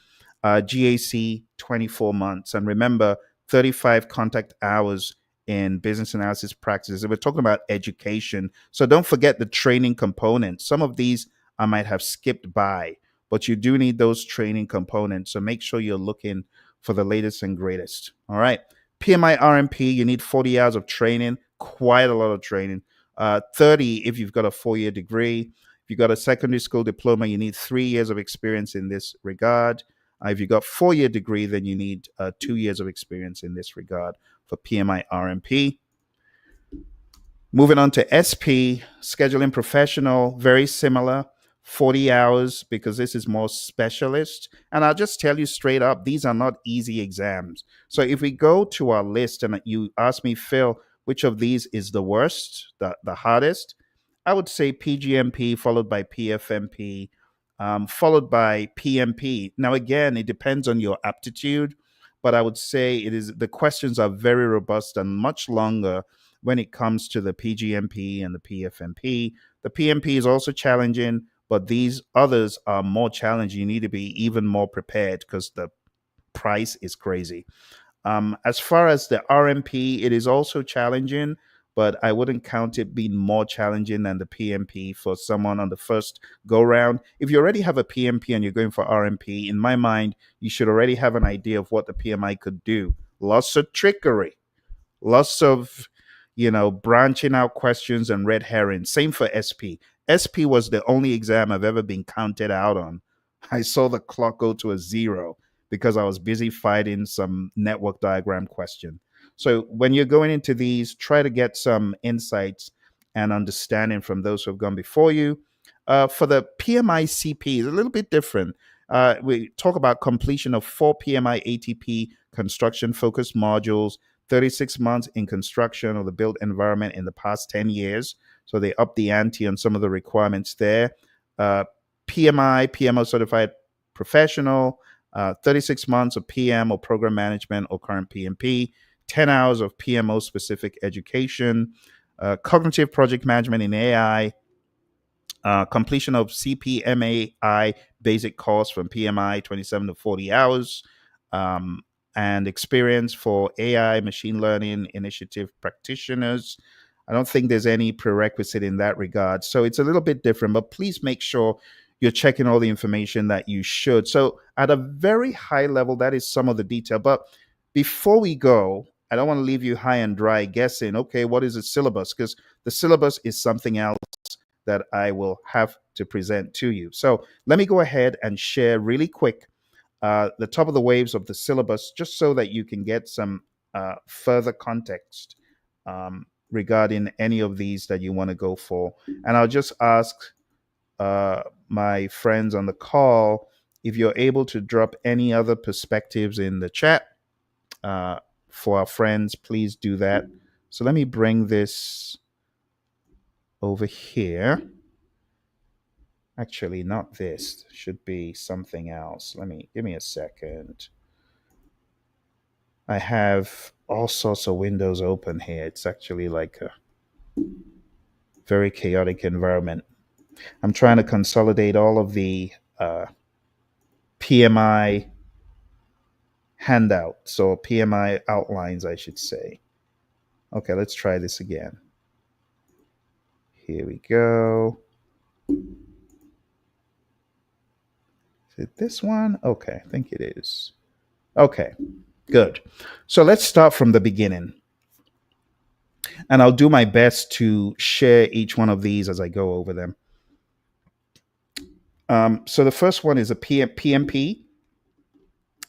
GAC, 24 months. And remember, 35 contact hours in business analysis practices. And we're talking about education. So don't forget the training component. Some of these I might have skipped by, but you do need those training components. So make sure you're looking for the latest and greatest. All right. PMI-RMP, you need 40 hours of training, quite a lot of training. 30 if you've got a 4-year degree. If you've got a secondary school diploma, you need 3 years of experience in this regard. If you've got 4-year degree, then you need 2 years of experience in this regard for PMI-RMP. Moving on to SP, scheduling professional, very similar. 40 hours, because this is more specialist. And I'll just tell you straight up, these are not easy exams. So if we go to our list and you ask me, Phill, which of these is the worst, the hardest, I would say PGMP followed by PfMP, followed by PMP. Now, again, it depends on your aptitude, but I would say the questions are very robust and much longer when it comes to the PGMP and the PfMP. The PMP is also challenging, but these others are more challenging. You need to be even more prepared because the price is crazy. As far as the RMP, it is also challenging, but I wouldn't count it being more challenging than the PMP for someone on the first go round. If you already have a PMP and you're going for RMP, in my mind, you should already have an idea of what the PMI could do. Lots of trickery, lots of, branching out questions and red herrings. Same for SP. SP was the only exam I've ever been counted out on. I saw the clock go to a 0 because I was busy fighting some network diagram question. So when you're going into these, try to get some insights and understanding from those who have gone before you. For the PMI-CP, it's a little bit different. We talk about completion of 4 PMI-ATP construction-focused modules, 36 months in construction of the built environment in the past 10 years. So they up the ante on some of the requirements there. PMO certified professional, 36 months of PM or program management or current PMP, 10 hours of PMO specific education, cognitive project management in AI, completion of CPMAI basic course from PMI, 27 to 40 hours, and experience for AI machine learning initiative practitioners. I don't think there's any prerequisite in that regard. So it's a little bit different, but please make sure you're checking all the information that you should. So at a very high level, that is some of the detail. But before we go, I don't want to leave you high and dry guessing, okay, what is the syllabus? Because the syllabus is something else that I will have to present to you. So let me go ahead and share really quick the top of the waves of the syllabus, just so that you can get some further context regarding any of these that you want to go for. And I'll just ask my friends on the call if you're able to drop any other perspectives in the chat. For our friends, please do that. So let me bring this over here. Actually, not this. Should be something else. Give me a second. I have all sorts of windows open here. It's actually like a very chaotic environment. I'm trying to consolidate all of the PMI handouts, or PMI outlines, I should say. Okay, let's try this again. Here we go. Is it this one? Okay, I think it is. Okay, good. So let's start from the beginning. And I'll do my best to share each one of these as I go over them. So the first one is a PMP.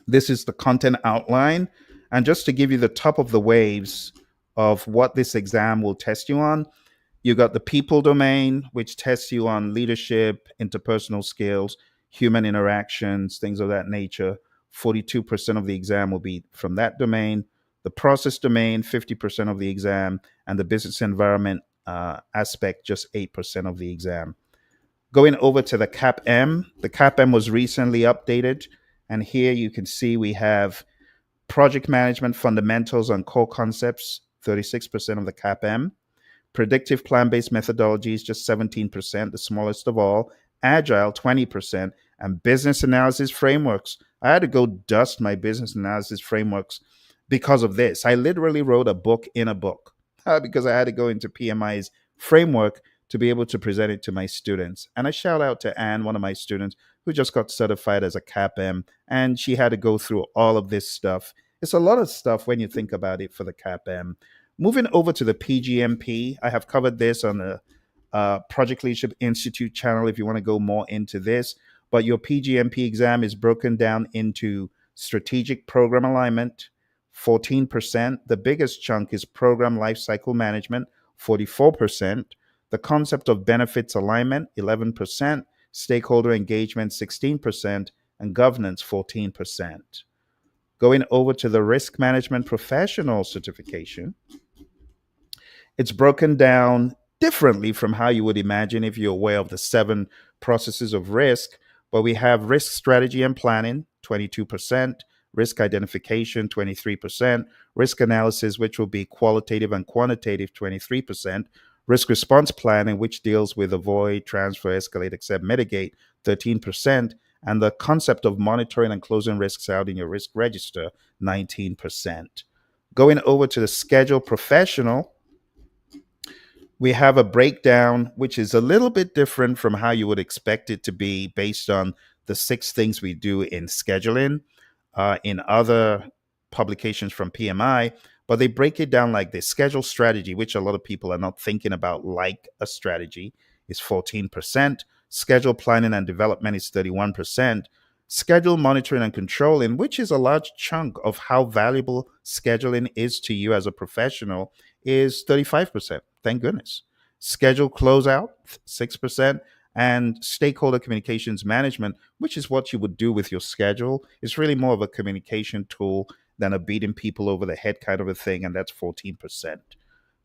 This is the content outline. And just to give you the top of the waves of what this exam will test you on, you got the people domain, which tests you on leadership, interpersonal skills, human interactions, things of that nature. 42% of the exam will be from that domain. The process domain, 50% of the exam, and the business environment aspect, just 8% of the exam. Going over to the CAPM, the CAPM was recently updated, and here you can see we have project management fundamentals and core concepts, 36% of the CAPM. Predictive plan-based methodologies, just 17%, the smallest of all. Agile, 20%, and business analysis frameworks. I had to go dust my business analysis frameworks because of this. I literally wrote a book in a book because I had to go into PMI's framework to be able to present it to my students. And I shout out to Anne, one of my students, who just got certified as a CAPM, and she had to go through all of this stuff. It's a lot of stuff when you think about it for the CAPM. Moving over to the PGMP, I have covered this on the Project Leadership Institute channel if you want to go more into this. But your PGMP exam is broken down into strategic program alignment, 14%. The biggest chunk is program lifecycle management, 44%. The concept of benefits alignment, 11%. Stakeholder engagement, 16%. And governance, 14%. Going over to the risk management professional certification, it's broken down differently from how you would imagine if you're aware of the 7 processes of risk. But we have risk strategy and planning, 22%, risk identification, 23%, risk analysis, which will be qualitative and quantitative, 23%, risk response planning, which deals with avoid, transfer, escalate, accept, mitigate, 13%, and the concept of monitoring and closing risks out in your risk register, 19%. Going over to the schedule professional, We have a breakdown, which is a little bit different from how you would expect it to be based on the 6 things we do in scheduling in other publications from PMI, but they break it down like this. Schedule strategy, which a lot of people are not thinking about like a strategy, is 14%. Schedule planning and development is 31%. Schedule monitoring and controlling, which is a large chunk of how valuable scheduling is to you as a professional, is 35%. Thank goodness. Schedule closeout, 6%. And stakeholder communications management, which is what you would do with your schedule, is really more of a communication tool than a beating people over the head kind of a thing, and that's 14%.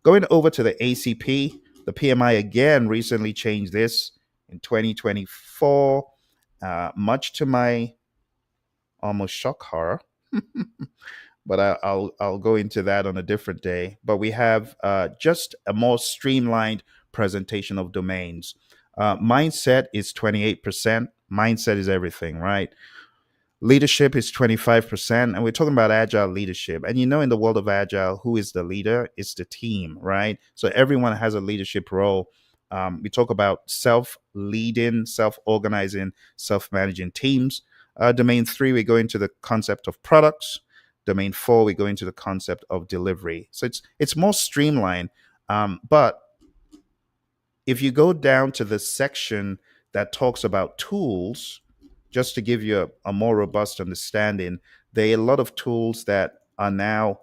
Going over to the ACP, the PMI again recently changed this in 2024, much to my almost shock horror. But I'll go into that on a different day. But we have just a more streamlined presentation of domains. Mindset is 28%. Mindset is everything, right? Leadership is 25%. And we're talking about agile leadership. And in the world of agile, who is the leader? It's the team, right? So everyone has a leadership role. We talk about self-leading, self-organizing, self-managing teams. Domain 3, we go into the concept of products. Domain 4, we go into the concept of delivery. So it's more streamlined. But if you go down to the section that talks about tools, just to give you a more robust understanding, there are a lot of tools that are now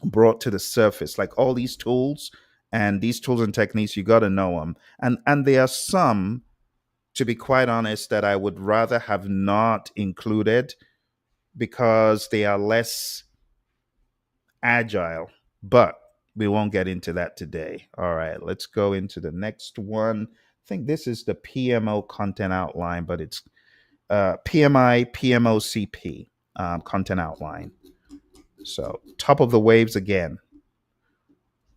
brought to the surface, like all these tools, and these tools and techniques, you got to know them. And there are some, to be quite honest, that I would rather have not included because they are less agile, but we won't get into that today. All right, let's go into the next one. I think this is the PMO content outline, but it's PMI-ACP content outline. So top of the waves again.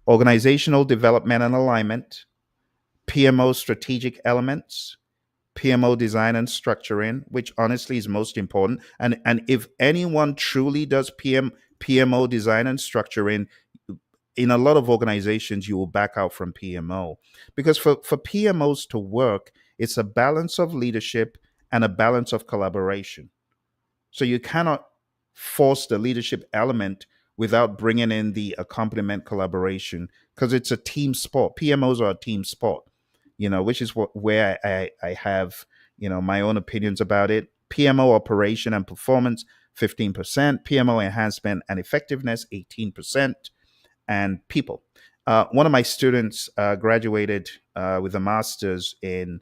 Organizational development and alignment, PMO strategic elements, PMO design and structuring, which honestly is most important. And if anyone truly does PMO design and structuring, in a lot of organizations, you will back out from PMO. Because for PMOs to work, it's a balance of leadership and a balance of collaboration. So you cannot force the leadership element without bringing in the accompaniment collaboration, because it's a team sport. PMOs are a team sport, which is where I have, my own opinions about it. PMO operation and performance, 15%. PMO enhancement and effectiveness, 18%. And people. One of my students graduated with a master's in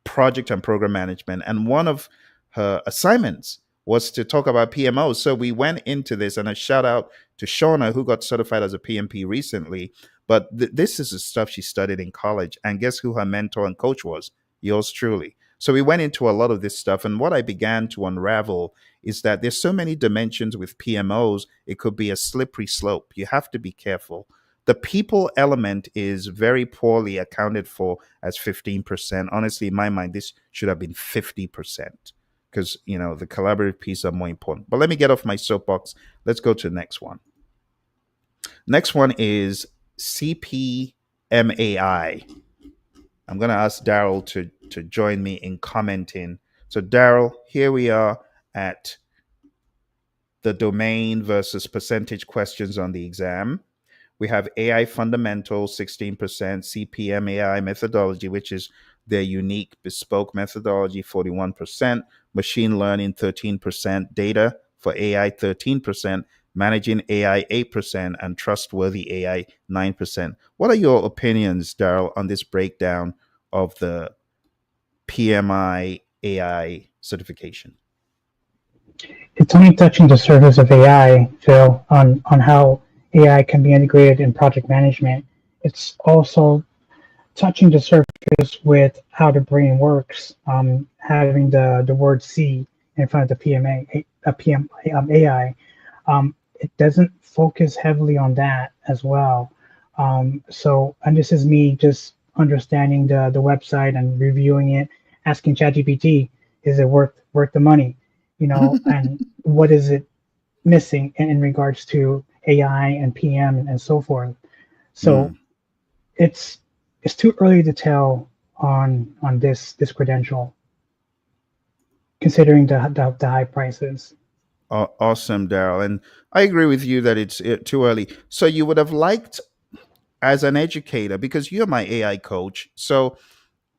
project and program management, and one of her assignments was to talk about PMO. So we went into this, and a shout out to Shauna, who got certified as a PMP recently. But this is the stuff she studied in college, and guess who her mentor and coach was? Yours truly. So we went into a lot of this stuff, and what I began to unravel is that there's so many dimensions with PMOs, it could be a slippery slope. You have to be careful. The people element is very poorly accounted for as 15%. Honestly, in my mind, this should have been 50% because, the collaborative piece are more important. But let me get off my soapbox. Let's go to the next one. Next one is CPMAI. I'm going to ask Darrell to join me in commenting. So Darrell, here we are at the domain versus percentage questions on the exam. We have AI fundamentals, 16%, CPMAI methodology, which is their unique bespoke methodology, 41%, machine learning, 13%, data for AI, 13%, managing AI, 8%, and trustworthy AI, 9%. What are your opinions, Darrell, on this breakdown of the PMI AI certification? It's only touching the surface of AI, Phill, on how AI can be integrated in project management. It's also touching the surface with how the brain works, having the word C in front of the AI. It doesn't focus heavily on that as well. And this is me just understanding the website and reviewing it, asking ChatGPT, is it worth the money? And what is it missing in regards to AI and PM and so forth. So it's too early to tell on this credential, considering the high prices. Awesome, Darrell. And I agree with you that it's too early. So you would have liked, as an educator, because you're my AI coach. So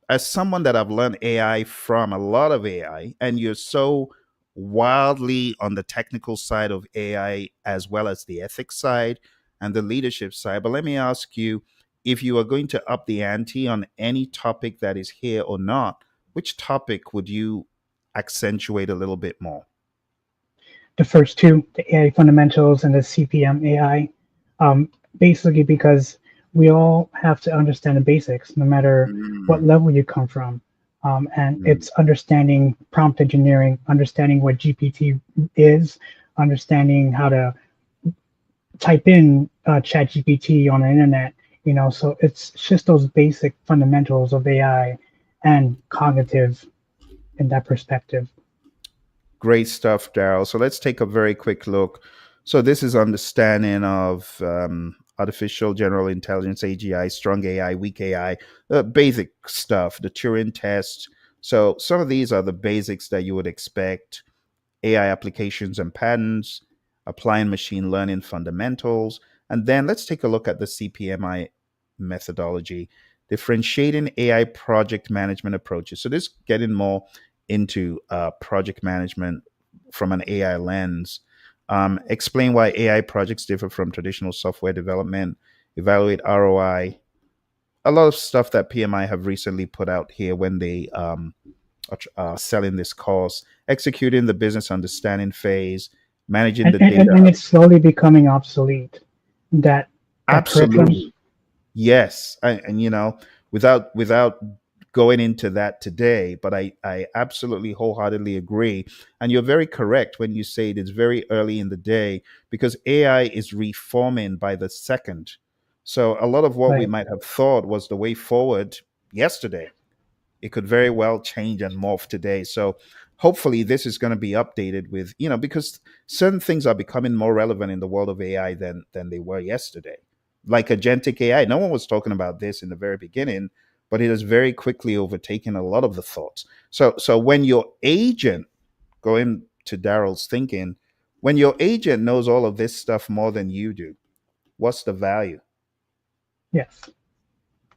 as someone that I've learned AI from, a lot of AI, and you're so wildly on the technical side of AI as well as the ethics side and the leadership side. But let me ask you, if you are going to up the ante on any topic that is here or not, which topic would you accentuate a little bit more? The first two, the AI fundamentals and the CPM AI, basically because we all have to understand the basics, no matter what Mm, level you come from. And mm. it's understanding prompt engineering, understanding what GPT is, understanding how to type in chat GPT on the internet, so it's just those basic fundamentals of AI and cognitive in that perspective. Great stuff, Darrell. So let's take a very quick look. So this is understanding of artificial general intelligence, AGI, strong AI, weak AI, basic stuff, the Turing test. So some of these are the basics that you would expect: AI applications and patterns, applying machine learning fundamentals. And then let's take a look at the CPMI methodology, differentiating AI project management approaches. So this getting more into project management from an AI lens. Explain why AI projects differ from traditional software development, evaluate ROI. A lot of stuff that PMI have recently put out here when they selling this course, executing the business understanding phase, managing and, the and, data. and it's slowly becoming obsolete. That that curriculum, Absolutely. Yes. And without going into that today, but I absolutely wholeheartedly agree. And you're very correct when you say it is very early in the day, because AI is reforming by the second. So a lot of what we like, might have thought was the way forward yesterday, it could very well change and morph today. So hopefully this is going to be updated with, because certain things are becoming more relevant in the world of AI than they were yesterday. Like agentic AI. No one was talking about this in the very beginning, but it has very quickly overtaken a lot of the thoughts. So when your agent, going to Darrell's thinking, when your agent knows all of this stuff more than you do, what's the value? yes,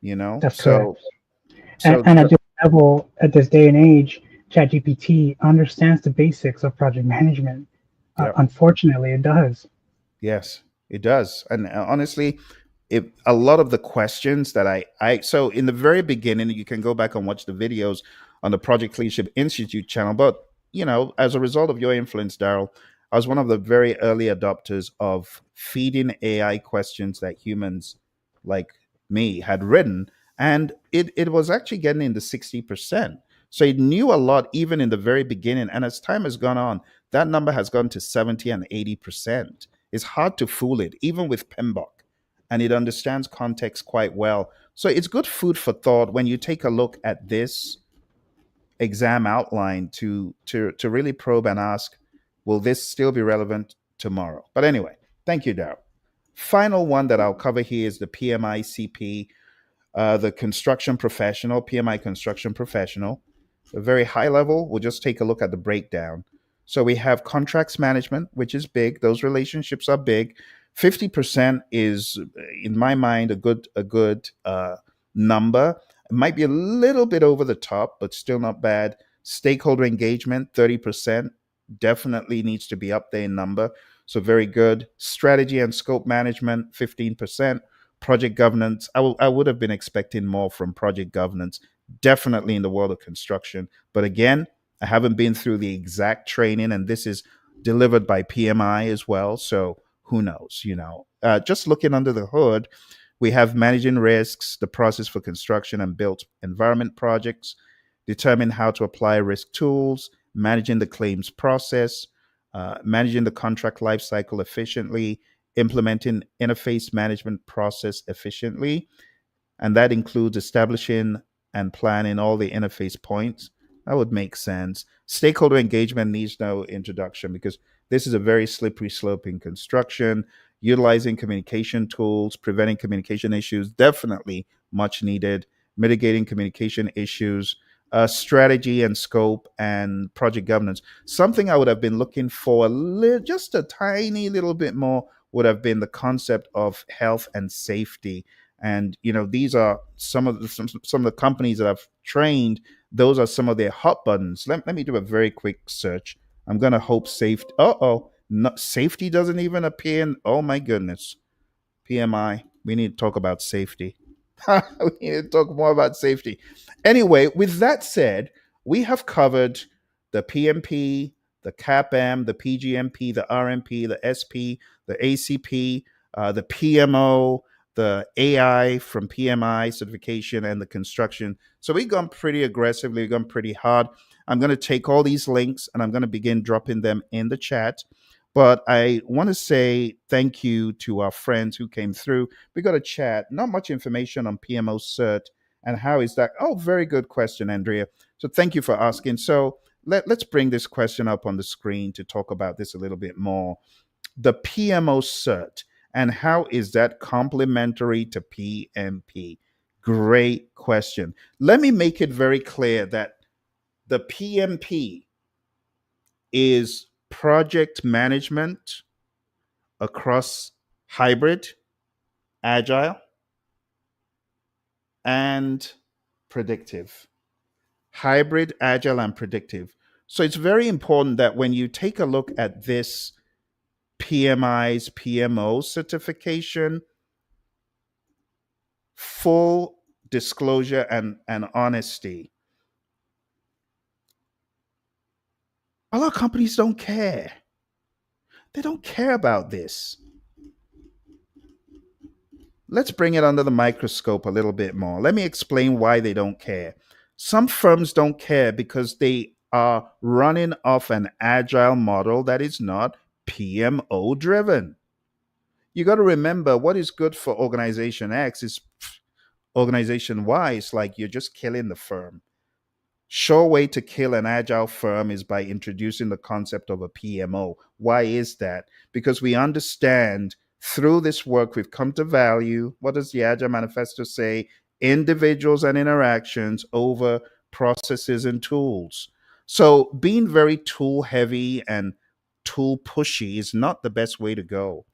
You know? that's correct. So And, so and at this level, at this day and age, ChatGPT understands the basics of project management. yeah. Unfortunately, it does. Yes, it does. And honestly, a lot of the questions that so in the very beginning, you can go back and watch the videos on the Project Leadership Institute channel. But, as a result of your influence, Darrell, I was one of the very early adopters of feeding AI questions that humans like me had written. And it was actually getting in the 60%. So it knew a lot even in the very beginning. And as time has gone on, that number has gone to 70 and 80%. It's hard to fool it, even with PMBOK, and it understands context quite well. So it's good food for thought when you take a look at this exam outline to really probe and ask, will this still be relevant tomorrow? But anyway, thank you, Darrell. Final one that I'll cover here is the PMI-CP, the construction professional, PMI construction professional. A very high level, we'll just take a look at the breakdown. So we have contracts management, which is big. Those relationships are big. 50% is, in my mind, a good number. It might be a little bit over the top, but still not bad. Stakeholder engagement, 30%, definitely needs to be up there in number. So very good. Strategy and scope management, 15%. Project governance, I would have been expecting more from project governance, definitely in the world of construction. But again, I haven't been through the exact training, and this is delivered by PMI as well. So who knows? Just looking under the hood, we have managing risks, the process for construction and built environment projects, determine how to apply risk tools, managing the claims process, managing the contract lifecycle efficiently, implementing interface management process efficiently, and that includes establishing and planning all the interface points. That would make sense. Stakeholder engagement needs no introduction because this is a very slippery slope in construction. utilizing communication tools, preventing communication issues, definitely much needed, mitigating communication issues, strategy and scope, and project governance. Something I would have been looking for just a tiny little bit more would have been the concept of health and safety. And these are some of the companies that I've trained. Those are some of their hot buttons. Let me do a very quick search. I'm gonna hope safety. Safety doesn't even appear in. Oh my goodness. PMI. We need to talk about safety. We need to talk more about safety. Anyway, with that said, we have covered the PMP, the CAPM, the PGMP, the RMP, the SP, the ACP, the PMO, the AI from PMI certification, and the construction. So we've gone pretty aggressively, we've gone pretty hard. I'm going to take all these links and I'm going to begin dropping them in the chat. But I want to say thank you to our friends who came through. We got a chat, not much information on PMO cert and how is that? Oh, very good question, Andrea. So thank you for asking. So let's bring this question up on the screen to talk about this a little bit more. The PMO cert and how is that complementary to PMP? Great question. Let me make it very clear that the PMP is project management across hybrid, agile, and predictive. Hybrid, agile, and predictive. So it's very important that when you take a look at this PMI's PMO certification, full disclosure and honesty. A lot of companies don't care. They don't care about this. Let's bring it under the microscope a little bit more. Let me explain why they don't care. Some firms don't care because they are running off an agile model that is not PMO driven. You got to remember what is good for organization X is organization Y. It's like you're just killing the firm. Sure way to kill an agile firm is by introducing the concept of a PMO. Why is that? Because we understand through this work we've come to value, what does the Agile Manifesto say? Individuals and interactions over processes and tools. So being very tool heavy and tool pushy is not the best way to go.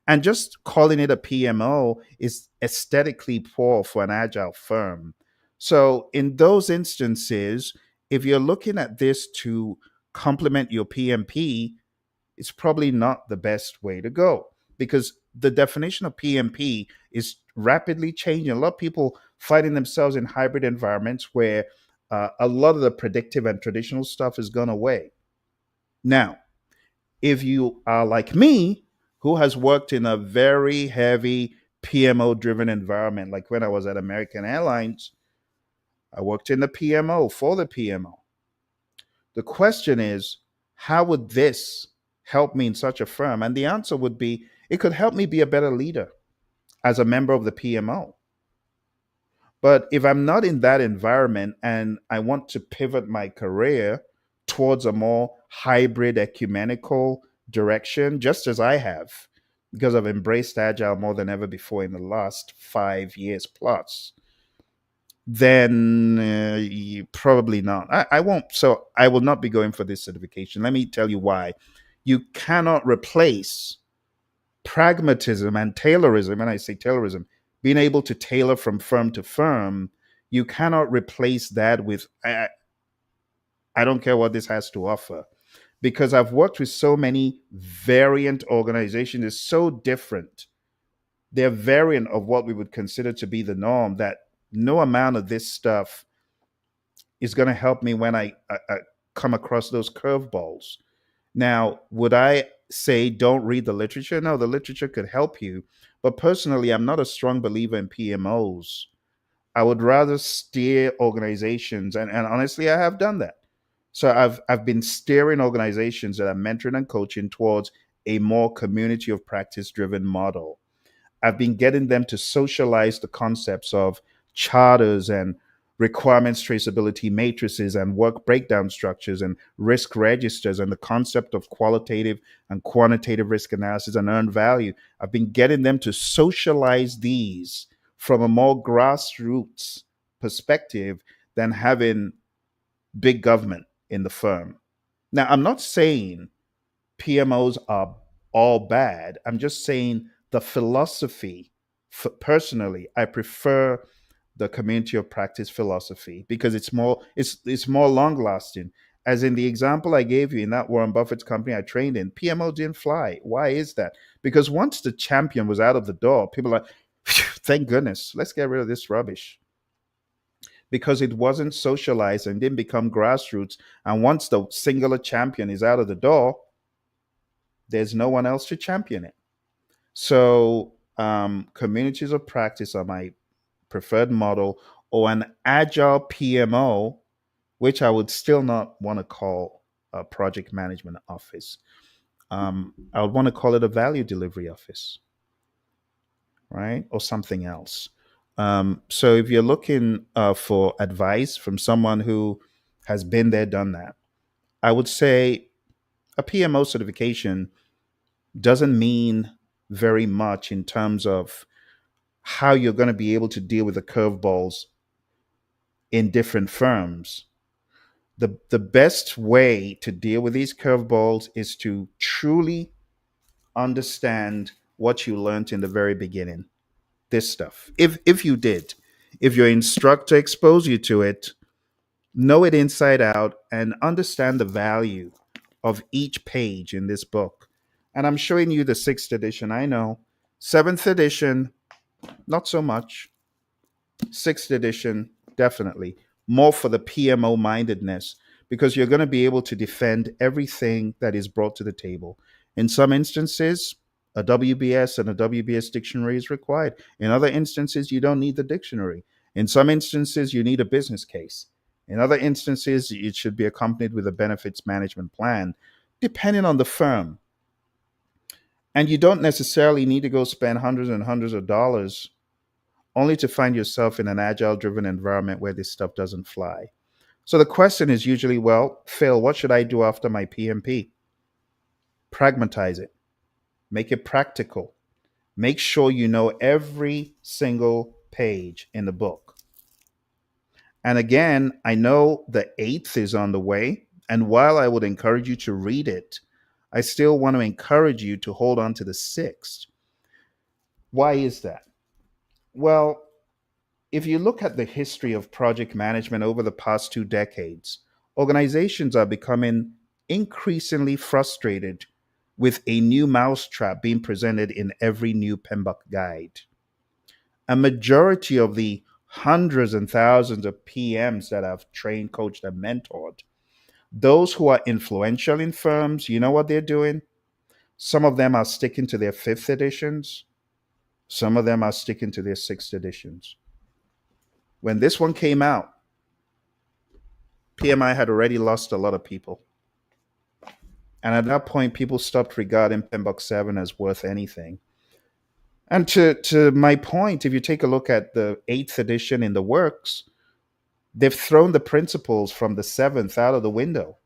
And just calling it a PMO is aesthetically poor for an agile firm. So, in those instances, if you're looking at this to complement your PMP, it's probably not the best way to go because the definition of PMP is rapidly changing. A lot of people finding themselves in hybrid environments where a lot of the predictive and traditional stuff has gone away. Now, if you are like me, who has worked in a very heavy PMO driven environment, like when I was at American Airlines, I worked in the PMO for the PMO. The question is, how would this help me in such a firm? And the answer would be, it could help me be a better leader as a member of the PMO. But if I'm not in that environment and I want to pivot my career towards a more hybrid ecumenical direction, just as I have, because I've embraced Agile more than ever before in the last 5 years plus, then probably not. I won't. So I will not be going for this certification. Let me tell you why. You cannot replace pragmatism and Taylorism. And I say Taylorism, being able to tailor from firm to firm. You cannot replace that with, I don't care what this has to offer. Because I've worked with so many variant organizations, it's so different. They're variant of what we would consider to be the norm that no amount of this stuff is going to help me when I come across those curveballs. Now, would I say don't read the literature? No, the literature could help you. But personally, I'm not a strong believer in PMOs. I would rather steer organizations, and honestly, I have done that. So I've been steering organizations that are mentoring and coaching towards a more community of practice driven model. I've been getting them to socialize the concepts of charters and requirements traceability matrices and work breakdown structures and risk registers and the concept of qualitative and quantitative risk analysis and earned value. I've been getting them to socialize these from a more grassroots perspective than having big government in the firm. Now, I'm not saying PMOs are all bad. I'm just saying the philosophy, personally, I prefer the community of practice philosophy because it's more long lasting. As in the example I gave you in that Warren Buffett's company I trained in, PMO didn't fly. Why is that? Because once the champion was out of the door, people are like, thank goodness, let's get rid of this rubbish. Because it wasn't socialized and didn't become grassroots. And once the singular champion is out of the door, there's no one else to champion it. So communities of practice are my preferred model, or an agile PMO, which I would still not want to call a project management office. I would want to call it a value delivery office, right? Or something else. So if you're looking for advice from someone who has been there, done that, I would say a PMO certification doesn't mean very much in terms of how you're going to be able to deal with the curveballs in different firms. The best way to deal with these curveballs is to truly understand what you learned in the very beginning. This stuff. If you did, if your instructor exposed you to it, know it inside out and understand the value of each page in this book. And I'm showing you the 6th edition. I know. 7th edition, not so much. 6th edition, definitely. More for the PMO mindedness because you're going to be able to defend everything that is brought to the table. In some instances, a WBS and a WBS dictionary is required. In other instances, you don't need the dictionary. In some instances, you need a business case. In other instances, it should be accompanied with a benefits management plan, depending on the firm. And you don't necessarily need to go spend hundreds and hundreds of dollars only to find yourself in an agile driven environment where this stuff doesn't fly. So the question is usually, well, Phill, what should I do after my PMP? Pragmatize it. Make it practical. Make sure you know every single page in the book. And again, I know the 8th is on the way. And while I would encourage you to read it, I still want to encourage you to hold on to the 6th. Why is that? Well, if you look at the history of project management over the past 2 decades, organizations are becoming increasingly frustrated with a new mousetrap being presented in every new PMBOK guide. A majority of the hundreds and thousands of PMs that I've trained, coached, and mentored, those who are influential in firms, you know what they're doing? Some of them are sticking to their 5th editions. Some of them are sticking to their 6th editions. When this one came out, PMI had already lost a lot of people. And at that point, people stopped regarding PMBOK 7 as worth anything. And to my point, if you take a look at the 8th edition in the works, they've thrown the principles from the 7th out of the window.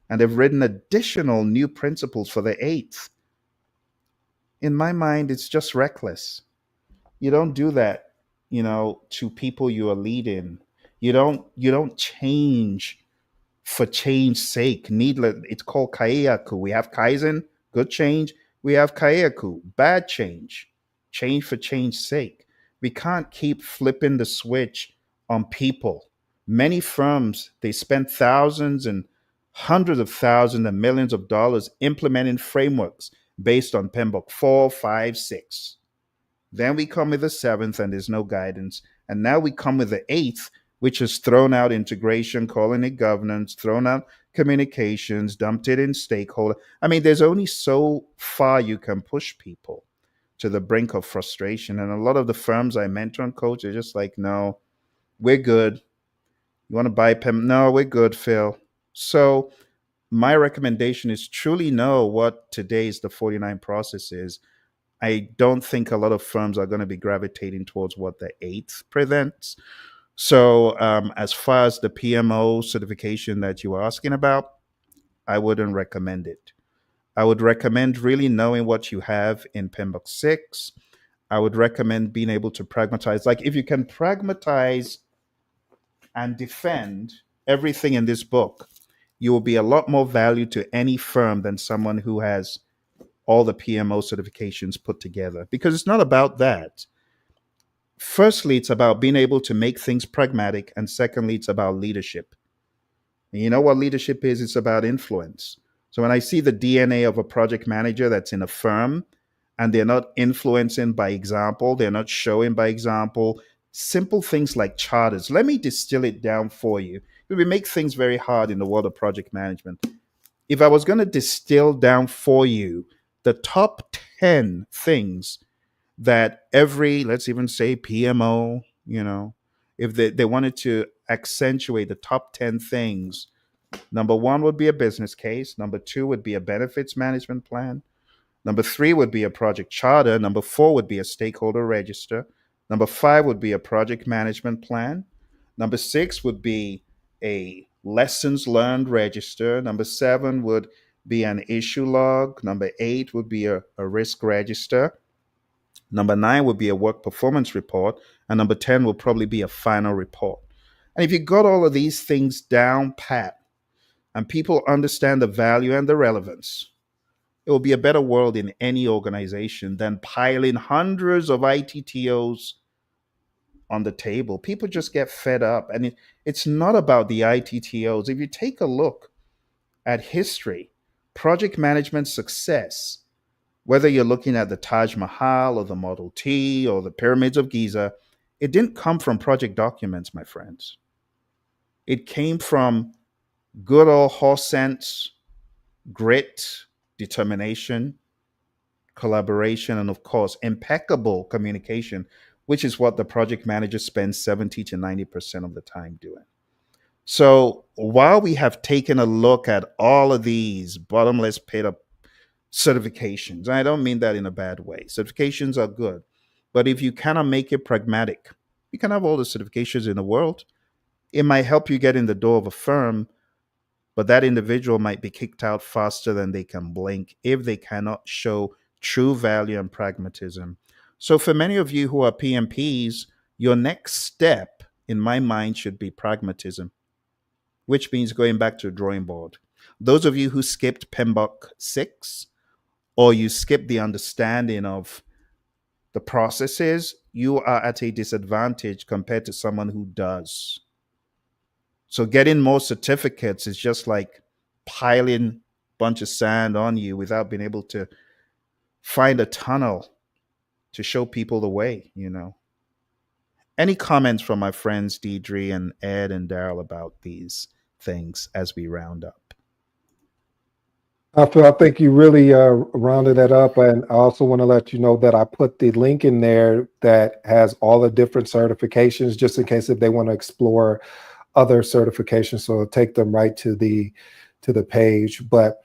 And they've written additional new principles for the 8th. In my mind, it's just reckless. You don't do that, to people you are leading. You don't change for change's sake. Needless, it's called kaeyaku. We have kaizen, good change. We have kaeyaku, bad change for change's sake. We can't keep flipping the switch on people. Many firms, they spend thousands and hundreds of thousands and millions of dollars implementing frameworks based on PMBOK 4, 5, 6. Then we come with the 7th and there's no guidance. And now we come with the 8th, which has thrown out integration, calling it governance, thrown out communications, dumped it in stakeholder. I mean, there's only so far you can push people to the brink of frustration. And a lot of the firms I mentor and coach are just like, no, we're good. You want to buy PEM? No, we're good, Phill. So my recommendation is truly know what today's the 49 process is. I don't think a lot of firms are going to be gravitating towards what the 8th presents. So as far as the PMO certification that you were asking about, I wouldn't recommend it. I would recommend really knowing what you have in PMBOK 6. I would recommend being able to pragmatize. Like if you can pragmatize and defend everything in this book, you will be a lot more value to any firm than someone who has all the PMO certifications put together. Because it's not about that. Firstly, it's about being able to make things pragmatic. And secondly, it's about leadership. And you know what leadership is? It's about influence. So when I see the DNA of a project manager that's in a firm and they're not influencing by example, they're not showing by example, simple things like charters. Let me distill it down for you. We make things very hard in the world of project management. If I was going to distill down for you the top 10 things that every, let's even say PMO, if they wanted to accentuate the top 10 things, number one would be a business case. Number two would be a benefits management plan. Number three would be a project charter. Number four would be a stakeholder register. Number five would be a project management plan. Number six would be a lessons learned register. Number seven would be an issue log. Number eight would be a risk register. Number nine would be a work performance report. And number 10 will probably be a final report. And if you got all of these things down pat and people understand the value and the relevance, it will be a better world in any organization than piling hundreds of ITTOs on the table. People just get fed up. And it's not about the ITTOs. If you take a look at history, project management success, whether you're looking at the Taj Mahal or the Model T or the Pyramids of Giza, it didn't come from project documents, my friends. It came from good old horse sense, grit, determination, collaboration, and of course, impeccable communication, which is what the project manager spends 70 to 90% of the time doing. So while we have taken a look at all of these bottomless pit up certifications, and I don't mean that in a bad way, certifications are good, but if you cannot make it pragmatic, you can have all the certifications in the world. It might help you get in the door of a firm, but that individual might be kicked out faster than they can blink if they cannot show true value and pragmatism. So for many of you who are PMPs, your next step, in my mind, should be pragmatism, which means going back to the drawing board. Those of you who skipped PMBOK 6, or you skip the understanding of the processes, you are at a disadvantage compared to someone who does. So getting more certificates is just like piling a bunch of sand on you without being able to find a tunnel to show people the way, Any comments from my friends Diedre and Ed and Darrell about these things as we round up? Phil, I think you really rounded that up. And I also want to let you know that I put the link in there that has all the different certifications, just in case if they want to explore other certifications. So it'll take them right to the page. But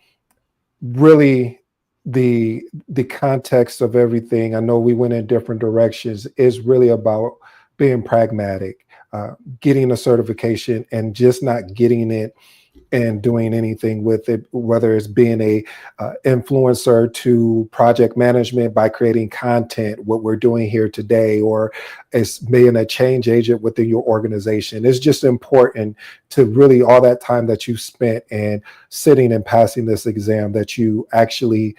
really, the context of everything, I know we went in different directions, is really about being pragmatic, getting a certification and just not getting it and doing anything with it, whether it's being a influencer to project management by creating content, what we're doing here today, or it's being a change agent within your organization. It's just important to really, all that time that you spent and sitting and passing this exam, that you actually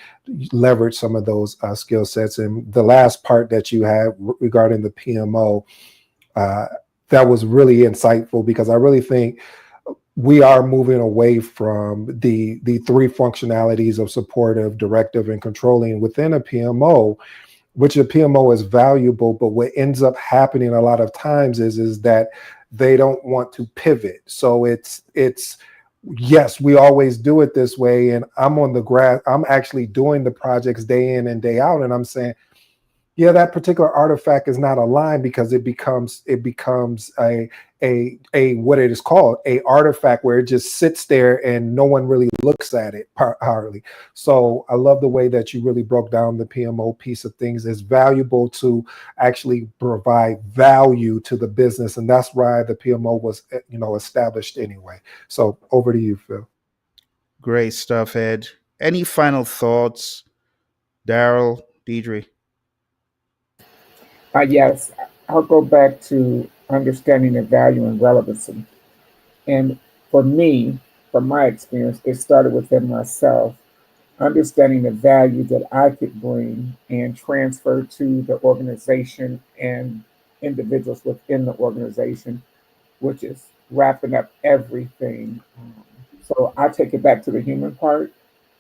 leverage some of those skill sets. And the last part that you had regarding the PMO, that was really insightful, because I really think we are moving away from the three functionalities of supportive, directive, and controlling within a PMO, which a PMO is valuable, but what ends up happening a lot of times is that they don't want to pivot. So it's yes, we always do it this way, and I'm on the grass. I'm actually doing the projects day in and day out, and I'm saying, Yeah, that particular artifact is not aligned because it becomes a what it is called a artifact where it just sits there and no one really looks at it hardly. So I love the way that you really broke down the PMO piece of things. It's valuable to actually provide value to the business, and that's why the PMO was established anyway. So over to you, Phill. Great stuff, Ed. Any final thoughts, Darrell, Diedre? Yes, I'll go back to understanding the value and relevancy. And for me, from my experience, it started within myself, understanding the value that I could bring and transfer to the organization and individuals within the organization, which is wrapping up everything. So I take it back to the human part.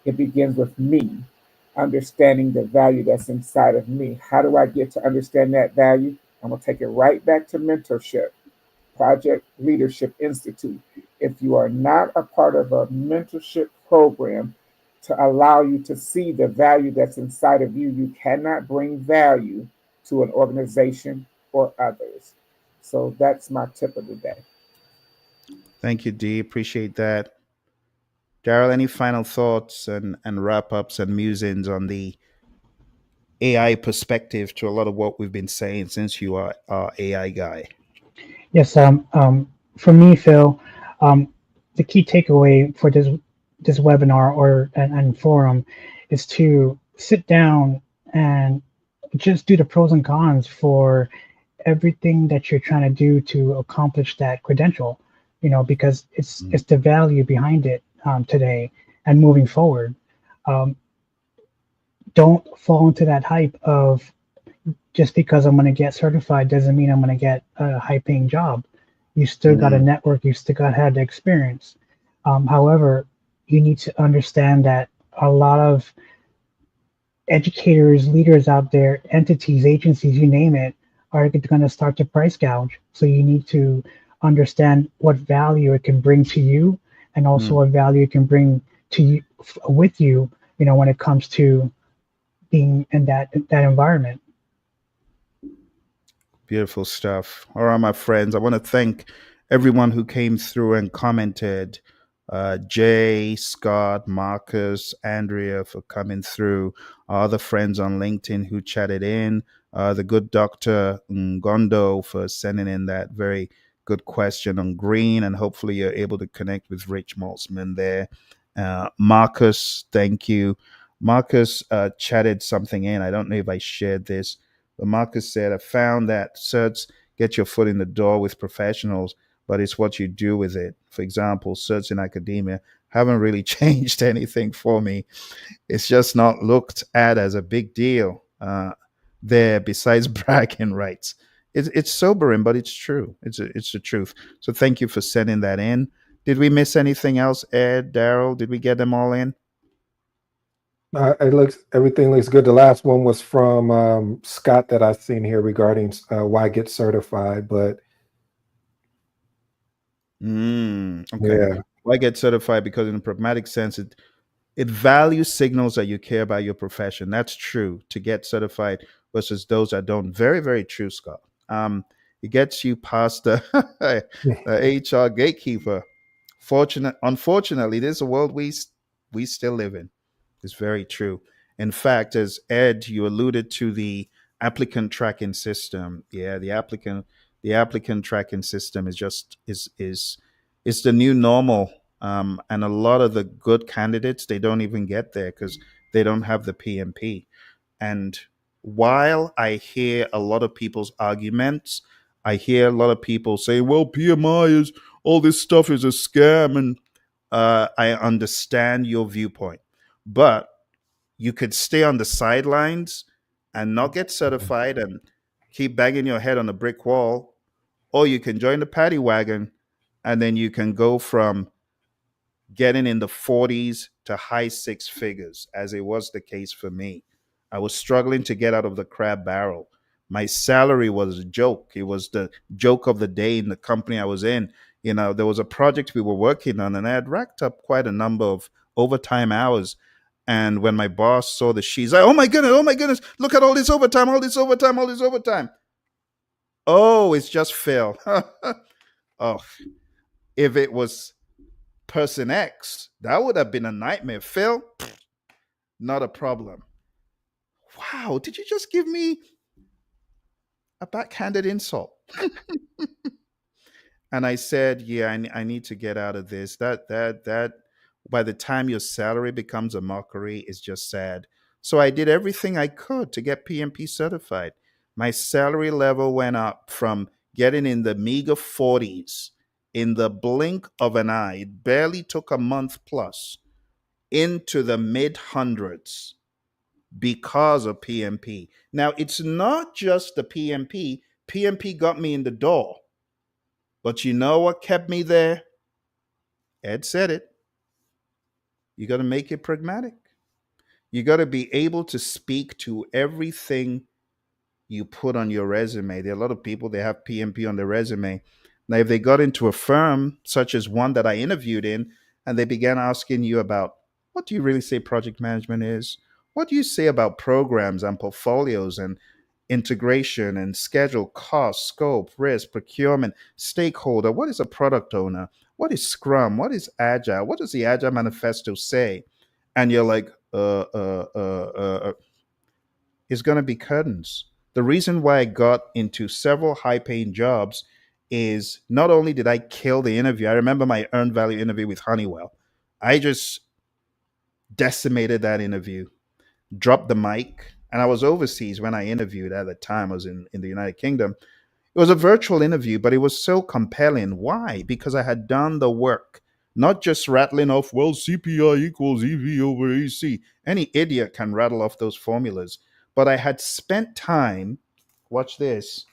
It begins with me, understanding the value that's inside of me. How do I get to understand that value? I'm going to take it right back to mentorship, Project Leadership Institute. If you are not a part of a mentorship program to allow you to see the value that's inside of you, you cannot bring value to an organization or others. So that's my tip of the day. Thank you, Dee. Appreciate that. Darrell, any final thoughts and wrap ups and musings on the AI perspective to a lot of what we've been saying since you are our AI guy? Yes, for me, Phill, the key takeaway for this webinar and forum is to sit down and just do the pros and cons for everything that you're trying to do to accomplish that credential. Because it's the value behind it today and moving forward. Um, don't fall into that hype of just because I'm going to get certified doesn't mean I'm going to get a high paying job. You still got to network, you still got to have the experience. However, you need to understand that a lot of educators, leaders out there, entities, agencies, you name it, are going to start to price gouge. So you need to understand what value it can bring to you and also what value it can bring to you with you, when it comes to being in that environment. Beautiful stuff. All right, my friends. I want to thank everyone who came through and commented. Jay, Scott, Marcus, Andrea for coming through. Our other friends on LinkedIn who chatted in. The good Dr. Ngondo for sending in that very good question on green. And hopefully you're able to connect with Rich Maltzman there. Marcus, thank you. Marcus chatted something in. I don't know if I shared this. But Marcus said, I found that certs get your foot in the door with professionals, but it's what you do with it. For example, certs in academia haven't really changed anything for me. It's just not looked at as a big deal there besides bragging rights. It's sobering, but it's true. It's the truth. So thank you for sending that in. Did we miss anything else, Ed, Darrell? Did we get them all in? Everything looks good. The last one was from Scott that I've seen here regarding why get certified. But Okay. yeah, Why get certified? Because in a pragmatic sense, it values signals that you care about your profession. That's true to get certified versus those that don't. Very, very true, Scott. It gets you past the HR gatekeeper. Unfortunately, this is a world we still live in. It's very true. In fact, as Ed, you alluded to the applicant tracking system. Yeah, the applicant tracking system is just is the new normal. And a lot of the good candidates, they don't even get there because they don't have the PMP. And while I hear a lot of people's arguments, I hear a lot of people say, well, PMI is all this stuff is a scam. And I understand your viewpoint. But you could stay on the sidelines and not get certified and keep banging your head on the brick wall, or you can join the paddy wagon and then you can go from getting in the 40s to high six figures, as it was the case for me. I was struggling to get out of the crab barrel. My salary was a joke. It was the joke of the day in the company I was in. There was a project we were working on, and I had racked up quite a number of overtime hours. And when my boss saw the sheets, like, oh my goodness, look at all this overtime, all this overtime, all this overtime. Oh, it's just Phill. Oh, if it was person X, that would have been a nightmare. Phill, not a problem. Wow, did you just give me a backhanded insult? And I said, yeah, I need to get out of this. That by the time your salary becomes a mockery, it's just sad. So I did everything I could to get PMP certified. My salary level went up from getting in the meager 40s in the blink of an eye. It barely took a month plus into the mid hundreds because of PMP. Now, it's not just the PMP. PMP got me in the door. But you know what kept me there? Ed said it. You got to make it pragmatic. You got to be able to speak to everything you put on your resume. There are a lot of people, they have PMP on their resume. Now, if they got into a firm, such as one that I interviewed in, and they began asking you about what do you really say project management is? What do you say about programs and portfolios and integration and schedule, cost, scope, risk, procurement, stakeholder? What is a product owner? What is Scrum? What is Agile? What does the Agile Manifesto say? And you're like, it's going to be curtains. The reason why I got into several high paying jobs is not only did I kill the interview, I remember my earned value interview with Honeywell. I just decimated that interview, dropped the mic, and I was overseas when I interviewed at the time. I was in the United Kingdom. It was a virtual interview, but it was so compelling. Why? Because I had done the work, not just rattling off, well, CPI equals EV over AC. Any idiot can rattle off those formulas. But I had spent time, watch this,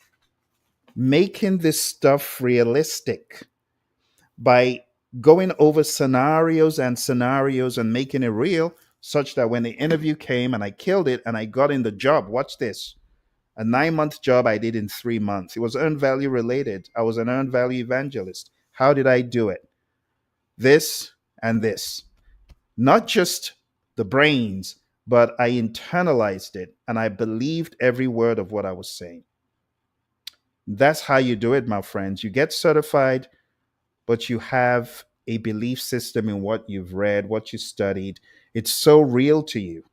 making this stuff realistic by going over scenarios and making it real, such that when the interview came and I killed it and I got in the job, watch this. A 9-month job I did in 3 months. It was earned value related. I was an earned value evangelist. How did I do it? This and this. Not just the brains, but I internalized it and I believed every word of what I was saying. That's how you do it, my friends. You get certified, but you have a belief system in what you've read, what you studied. It's so real to you.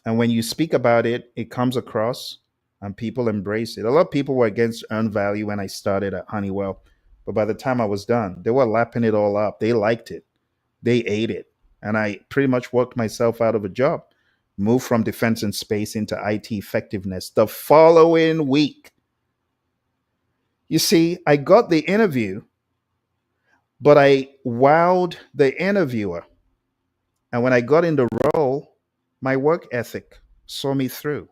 And when you speak about it, it comes across and people embrace it. A lot of people were against earned value when I started at Honeywell. But by the time I was done, they were lapping it all up. They liked it. They ate it. And I pretty much worked myself out of a job, moved from defense and space into IT effectiveness the following week. You see, I got the interview, but I wowed the interviewer. And when I got in the role, my work ethic saw me through.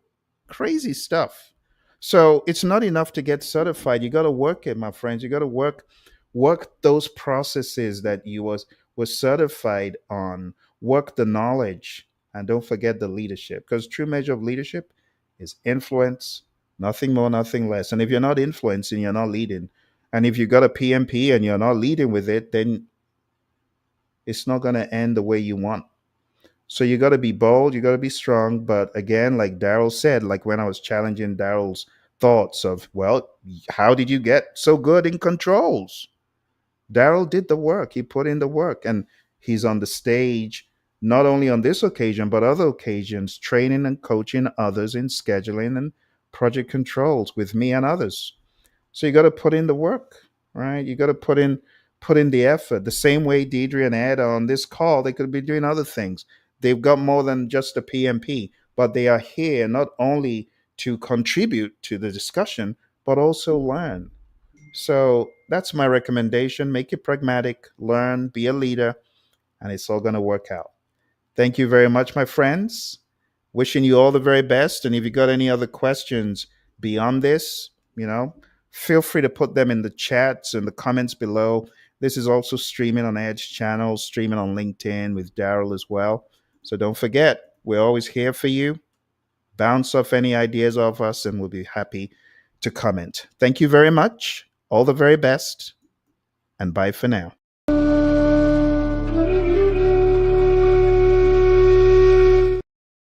Crazy stuff. So it's not enough to get certified. You got to work it, my friends. You got to work those processes that you was certified on. Work the knowledge, and don't forget the leadership. Because true measure of leadership is influence, nothing more, nothing less. And if you're not influencing, you're not leading. And if you got a PMP and you're not leading with it, then it's not going to end the way you want. So you got to be bold, you got to be strong. But again, like Darrell said, like when I was challenging Darrell's thoughts of, well, how did you get so good in controls? Darrell did the work. He put in the work, and he's on the stage, not only on this occasion, but other occasions, training and coaching others in scheduling and project controls with me and others. So you got to put in the work, right? You got to put in the effort. The same way Diedre and Ed are on this call, they could be doing other things. They've got more than just a PMP, but they are here not only to contribute to the discussion, but also learn. So that's my recommendation. Make it pragmatic, learn, be a leader, and it's all going to work out. Thank you very much, my friends. Wishing you all the very best. And if you got any other questions beyond this, feel free to put them in the chats and the comments below. This is also streaming on Edge channel, streaming on LinkedIn with Darrell as well. So don't forget, we're always here for you. Bounce off any ideas of us, and we'll be happy to comment. Thank you very much. All the very best, and bye for now.